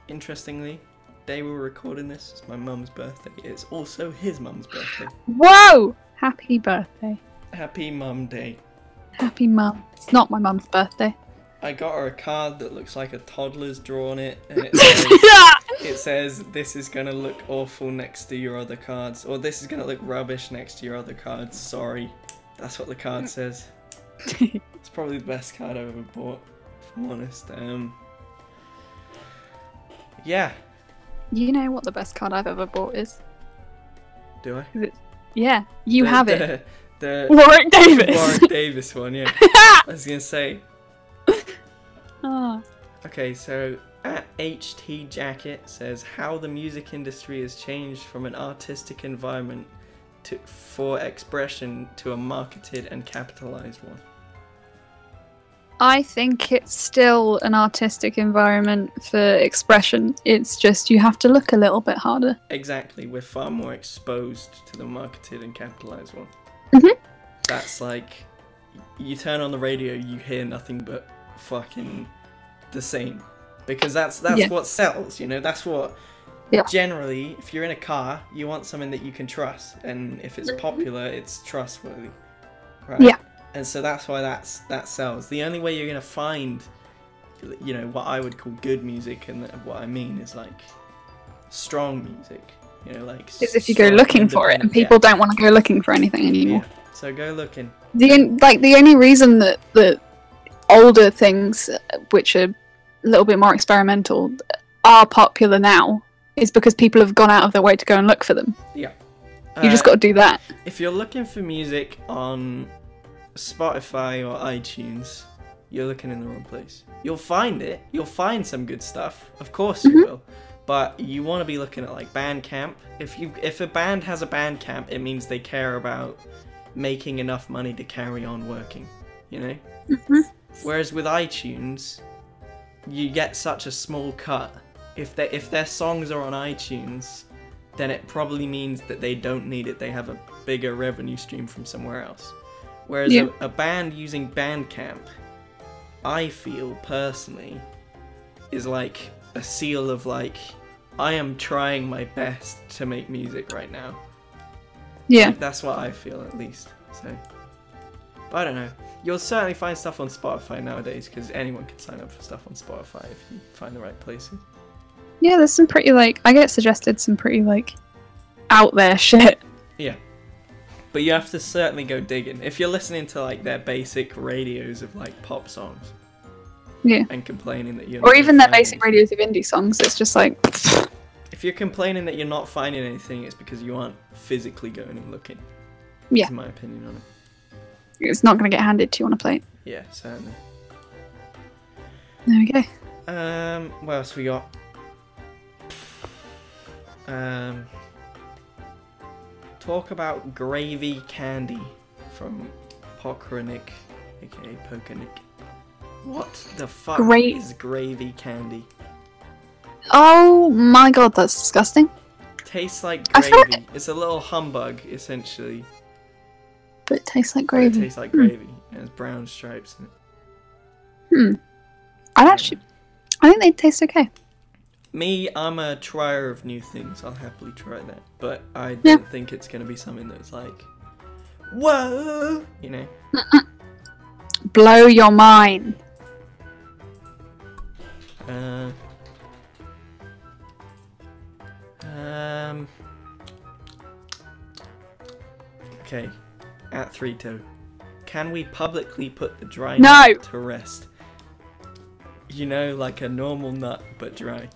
Speaker 1: Interestingly, day we were recording this is my mum's birthday. It's also his mum's birthday.
Speaker 2: Whoa! Happy birthday.
Speaker 1: Happy Mum Day.
Speaker 2: Happy mum. It's not my mum's birthday.
Speaker 1: I got her a card that looks like a toddler's drawn it, and it says, this is gonna look awful next to your other cards, or this is gonna look rubbish next to your other cards, sorry. That's what the card says. It's probably the best card I've ever bought, if I'm honest. Yeah.
Speaker 2: You know what the best card I've ever bought is?
Speaker 1: Do I?
Speaker 2: Yeah, you have it.
Speaker 1: The
Speaker 2: Warwick Davis.
Speaker 1: Warwick Davis one, yeah. I was gonna say.
Speaker 2: Oh.
Speaker 1: Okay, so at HT Jacket says how the music industry has changed from an artistic environment for expression to a marketed and capitalized one.
Speaker 2: I think it's still an artistic environment for expression. It's just you have to look a little bit harder.
Speaker 1: Exactly, we're far more exposed to the marketed and capitalized one.
Speaker 2: Mhm.
Speaker 1: That's like, you turn on the radio, you hear nothing but fucking the same. Because that's what sells, you know, that's what...
Speaker 2: Yeah.
Speaker 1: Generally, if you're in a car, you want something that you can trust, and if it's popular, it's trustworthy, right?
Speaker 2: Yeah.
Speaker 1: And so that's why that sells. The only way you're gonna find, you know, what I would call good music, and what I mean is like strong music, you know, like.
Speaker 2: Is if you go looking for it, and people don't want to go looking for anything anymore.
Speaker 1: Yeah. So go looking.
Speaker 2: The only reason that the older things, which are a little bit more experimental, are popular now is because people have gone out of their way to go and look for them.
Speaker 1: Yeah.
Speaker 2: You just got to do that.
Speaker 1: If you're looking for music on Spotify or iTunes, you're looking in the wrong place. You'll find it. You'll find some good stuff. Of course you will. But you want to be looking at like Bandcamp. If a band has a Bandcamp, it means they care about making enough money to carry on working, you know? Whereas with iTunes, you get such a small cut. If their songs are on iTunes, then it probably means that they don't need it. They have a bigger revenue stream from somewhere else. Whereas a band using Bandcamp, I feel personally, is like a seal of like, I am trying my best to make music right now.
Speaker 2: Yeah.
Speaker 1: Like, that's what I feel, at least. So, but I don't know. You'll certainly find stuff on Spotify nowadays, because anyone can sign up for stuff on Spotify if you find the right places.
Speaker 2: Yeah, there's some pretty, like, I get suggested some pretty, like, out there shit.
Speaker 1: Yeah. But you have to certainly go digging. If you're listening to, like, their basic radios of, like, pop songs.
Speaker 2: Yeah.
Speaker 1: And complaining that you're
Speaker 2: Or
Speaker 1: not
Speaker 2: even their
Speaker 1: finding
Speaker 2: basic radios of indie songs, it's just like...
Speaker 1: If you're complaining that you're not finding anything, it's because you aren't physically going and looking.
Speaker 2: Yeah.
Speaker 1: That's my opinion on it.
Speaker 2: It's not going to get handed to you on a plate.
Speaker 1: Yeah, certainly.
Speaker 2: There we go.
Speaker 1: What else we got? Talk about gravy candy from Pokranik, aka Pokanik. What the fuck is gravy candy?
Speaker 2: Oh my god, that's disgusting.
Speaker 1: Tastes like gravy. It's a little humbug, essentially.
Speaker 2: But it tastes like gravy.
Speaker 1: It tastes like gravy. And there's brown stripes
Speaker 2: Hmm.
Speaker 1: in it.
Speaker 2: I think they taste okay.
Speaker 1: Me, I'm a trier of new things. I'll happily try that. But I don't think it's going to be something that's like, whoa, you know.
Speaker 2: Blow your mind.
Speaker 1: Okay. At 3-2. Can we publicly put the dry nut to rest? You know, like a normal nut, but dry.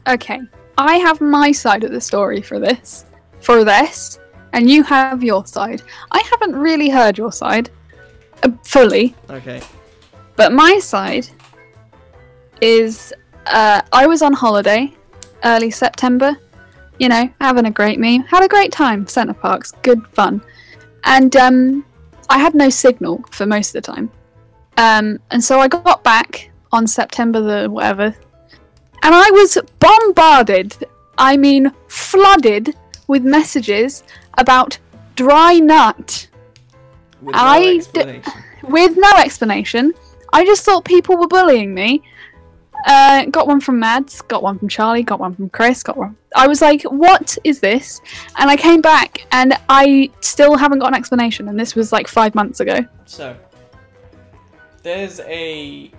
Speaker 2: Okay. I have my side of the story for this. And you have your side. I haven't really heard your side. Fully.
Speaker 1: Okay.
Speaker 2: But my side is... I was on holiday. Early September. You know, having a great meal. Had a great time. Centre Parks. Good fun. And I had no signal for most of the time. And so I got back on September the whatever. And I was bombarded, I mean flooded, with messages about dry nut.
Speaker 1: With no explanation.
Speaker 2: With no explanation. I just thought people were bullying me. Got one from Mads, got one from Charlie, got one from Chris, got one. I was like, what is this? And I came back and I still haven't got an explanation, and this was like 5 months ago.
Speaker 1: So, there's a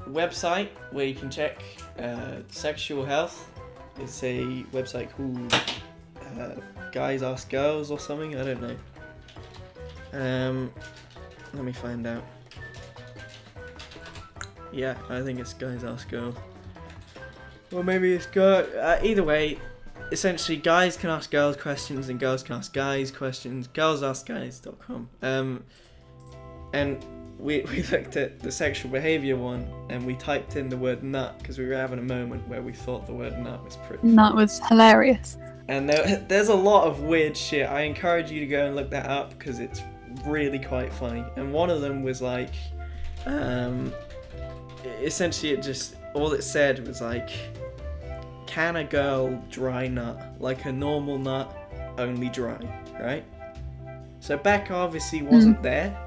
Speaker 1: website where you can check sexual health. It's a website called Guys Ask Girls or something, I don't know. Let me find out. Yeah, I think it's Guys Ask Girls. Or maybe it's either way, essentially guys can ask girls questions and girls can ask guys questions. girlsaskguys.com. And we looked at the sexual behaviour one and we typed in the word nut because we were having a moment where we thought the word nut was pretty funny.
Speaker 2: Nut was hilarious.
Speaker 1: And there's a lot of weird shit. I encourage you to go and look that up because it's really quite funny. And one of them was like, essentially all it said was like, can a girl dry nut like a normal nut, only dry, right? So Becca obviously wasn't there.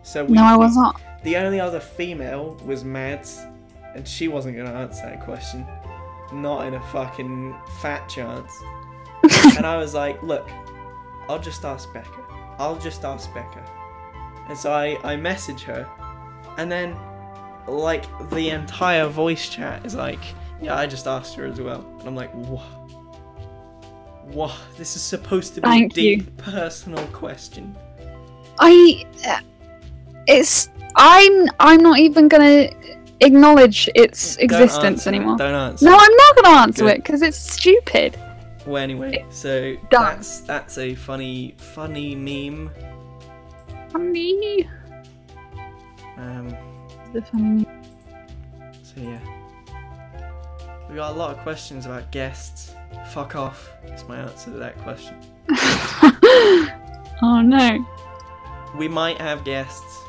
Speaker 1: So
Speaker 2: no, I was not.
Speaker 1: The only other female was Mads, and she wasn't going to answer that question. Not in a fucking fat chance. And I was like, look, I'll just ask Becca. And so I message her, and then like the entire voice chat is like, yeah, I just asked her as well. And I'm like, what? This is supposed to be a deep personal question.
Speaker 2: I'm not even gonna acknowledge its existence anymore.
Speaker 1: Don't answer.
Speaker 2: No, I'm not gonna answer it because it's stupid.
Speaker 1: Well, anyway, so that's a funny meme.
Speaker 2: Funny. The funny meme.
Speaker 1: So yeah, we got a lot of questions about guests. Fuck off. Is my answer to that question.
Speaker 2: Oh no.
Speaker 1: We might have guests.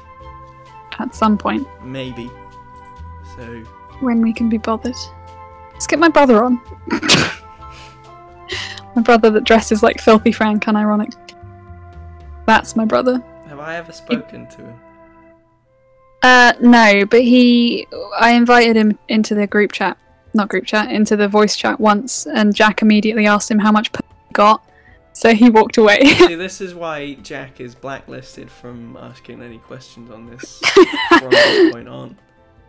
Speaker 2: At some point.
Speaker 1: Maybe. So.
Speaker 2: When we can be bothered. Let's get my brother on. My brother that dresses like Filthy Frank, unironic. That's my brother.
Speaker 1: Have I ever spoken to him?
Speaker 2: No, but I invited him into the group chat. Not group chat, into the voice chat once, and Jack immediately asked him how much he got. So he walked away.
Speaker 1: See, this is why Jack is blacklisted from asking any questions on this from this point on.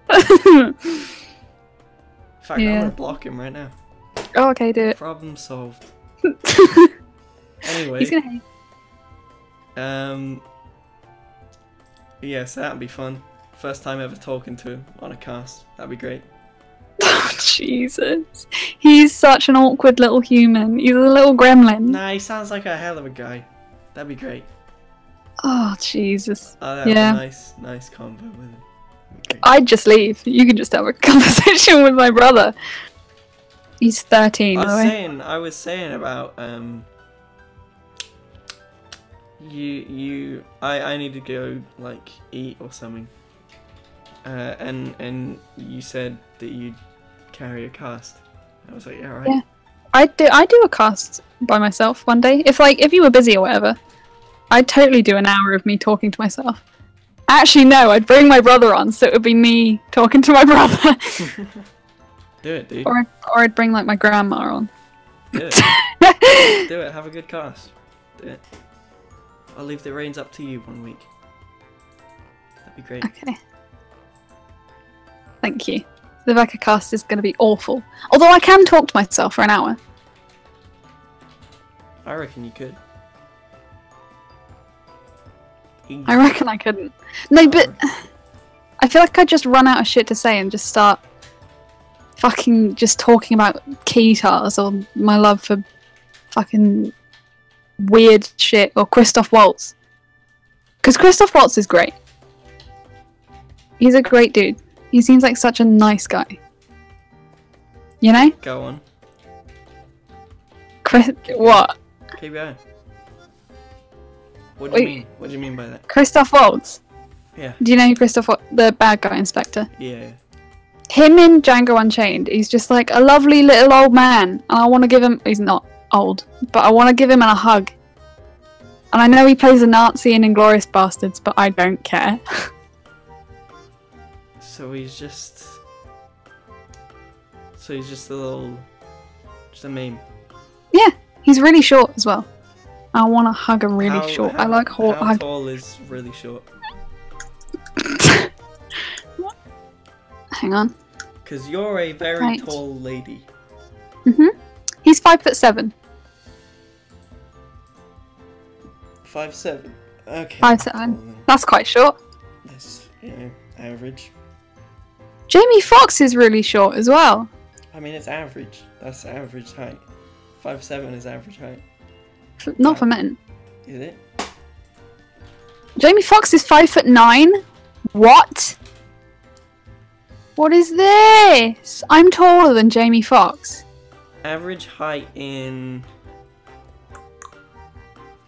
Speaker 1: In fact, I'm gonna block him right now.
Speaker 2: Oh, okay, do it.
Speaker 1: Problem solved. Anyway.
Speaker 2: He's gonna hate.
Speaker 1: Yes, that'd be fun. First time ever talking to him on a cast. That'd be great.
Speaker 2: Oh, Jesus. He's such an awkward little human. He's a little gremlin.
Speaker 1: Nah, he sounds like a hell of a guy. That'd be great.
Speaker 2: Oh, Jesus.
Speaker 1: That'd be a nice combo with him.
Speaker 2: I'd just leave. You can just have a conversation with my brother. He's 13, by the way.
Speaker 1: I was saying about, I need to go, like, eat or something. And you said that you'd carry a cast. I was like, yeah, right.
Speaker 2: Yeah, I do a cast by myself one day. If you were busy or whatever, I'd totally do an hour of me talking to myself. Actually, no, I'd bring my brother on, so it would be me talking to my brother.
Speaker 1: Do it, dude.
Speaker 2: Or I'd bring like my grandma on.
Speaker 1: Do it. Do it. Have a good cast. Do it. I'll leave the reins up to you 1 week. That'd be great.
Speaker 2: Okay. Thank you. The Becca cast is going to be awful. Although I can talk to myself for an hour.
Speaker 1: I reckon you could. Easy.
Speaker 2: I reckon I couldn't. No, but I feel like I'd just run out of shit to say and just start fucking just talking about guitars or my love for fucking weird shit or Christoph Waltz. Because Christoph Waltz is great. He's a great dude. He seems like such a nice guy. You know?
Speaker 1: Go on.
Speaker 2: What?
Speaker 1: Keep going. What do you mean? What do you mean by that?
Speaker 2: Christoph Waltz?
Speaker 1: Yeah.
Speaker 2: Do you know who Christoph Waltz, the bad guy inspector?
Speaker 1: Yeah.
Speaker 2: Him in Django Unchained, he's just like a lovely little old man. And I want to give him... He's not old. But I want to give him a hug. And I know he plays a Nazi in Inglourious Bastards, but I don't care.
Speaker 1: So he's just a little... Just a meme.
Speaker 2: Yeah, he's really short as well. I want to hug a really short. I like
Speaker 1: how tall is really short?
Speaker 2: Hang on.
Speaker 1: Because you're a very tall lady.
Speaker 2: He's 5'7".
Speaker 1: 5'7". Okay.
Speaker 2: 5'7". That's quite short.
Speaker 1: That's, average.
Speaker 2: Jamie Foxx is really short as well.
Speaker 1: I mean, it's average. That's average height. 5'7" is average height.
Speaker 2: Not for men.
Speaker 1: Is it?
Speaker 2: Jamie Foxx is 5'9". What? What is this? I'm taller than Jamie Foxx.
Speaker 1: Average height in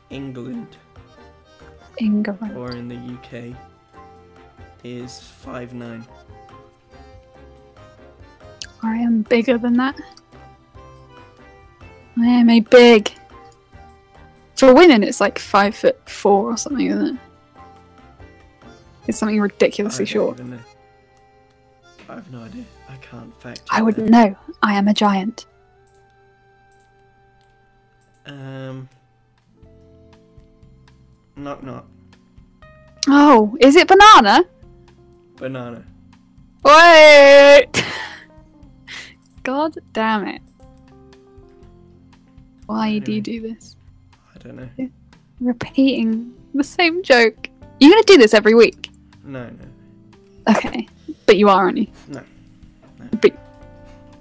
Speaker 1: England. Or in the UK is 5'9".
Speaker 2: I am bigger than that. I am a big. For women, it's like 5'4" or something, isn't it? It's something ridiculously short.
Speaker 1: I have no idea. I can't fact check.
Speaker 2: I wouldn't know. I am a giant.
Speaker 1: Knock knock.
Speaker 2: Oh, is it banana?
Speaker 1: Banana.
Speaker 2: Wait! God damn it. Why do you do this?
Speaker 1: I don't know.
Speaker 2: You're repeating the same joke. You're gonna do this every week?
Speaker 1: No.
Speaker 2: Okay. But you are, aren't you?
Speaker 1: No.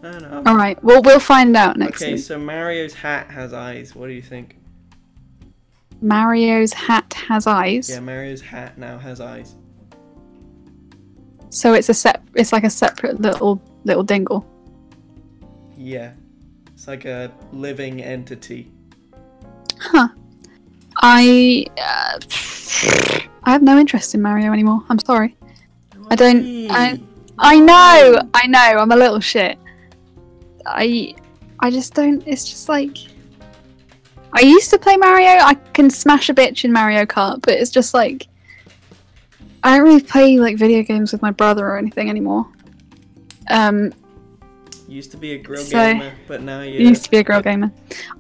Speaker 1: No.
Speaker 2: Alright, well, we'll find out next week.
Speaker 1: Okay, so Mario's hat has eyes. What do you think?
Speaker 2: Mario's hat has eyes?
Speaker 1: Yeah, Mario's hat now has eyes.
Speaker 2: So it's like a separate little dingle.
Speaker 1: Yeah. It's like a living entity.
Speaker 2: Huh. I have no interest in Mario anymore. I'm sorry. I don't. I know. I'm a little shit. I just don't. It's just like I used to play Mario. I can smash a bitch in Mario Kart, but it's just like I don't really play like video games with my brother or anything anymore.
Speaker 1: Used to be a grill
Speaker 2: So-
Speaker 1: gamer, but now
Speaker 2: I
Speaker 1: you
Speaker 2: used to be a girl gamer.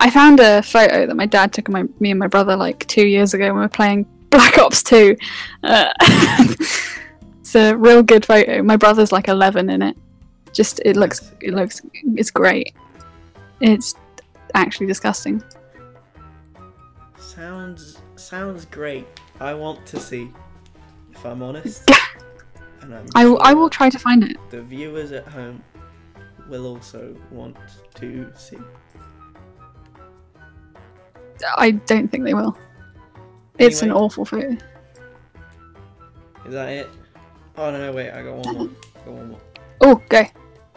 Speaker 2: I found a photo that my dad took of me and my brother like 2 years ago when we were playing Black Ops 2. It's a real good photo. My brother's like 11 in it. Just it's great. It's actually disgusting.
Speaker 1: Sounds great. I want to see, if I'm honest. And
Speaker 2: I
Speaker 1: sure
Speaker 2: will try to find it.
Speaker 1: the viewers at home will also want to see.
Speaker 2: I don't think they will. It's an
Speaker 1: Anyway.
Speaker 2: awful photo.
Speaker 1: Is that it? Oh no, wait, I got one more.
Speaker 2: Oh, go.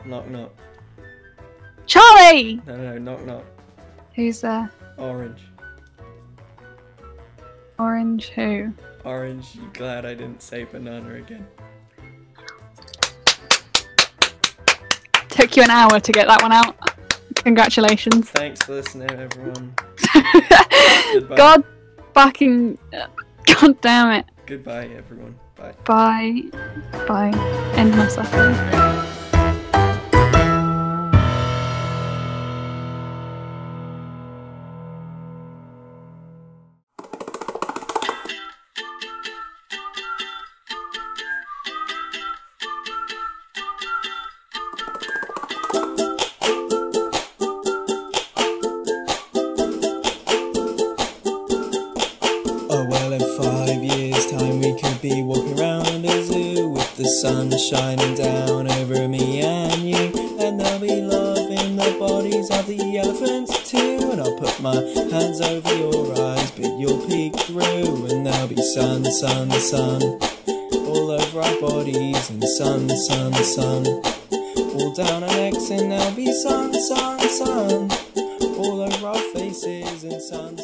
Speaker 1: Knock knock.
Speaker 2: Charlie!
Speaker 1: No, knock knock.
Speaker 2: Who's there?
Speaker 1: Orange.
Speaker 2: Orange who?
Speaker 1: Orange, you glad I didn't say banana again?
Speaker 2: Took you an hour to get that one out. Congratulations.
Speaker 1: Thanks for listening, everyone. Goodbye.
Speaker 2: God fucking... God damn it.
Speaker 1: Goodbye, everyone. Bye.
Speaker 2: Bye. Bye. End my suffering.
Speaker 1: Oh well, in 5 years' time we could be walking around a zoo with the sun shining down over me and you, and there'll be love in the bodies of the elephants too, and I'll put my hands over your eyes but you'll peek through, and there'll be sun all over our bodies, and sun all down our necks, and there'll be sun all over our faces, and sun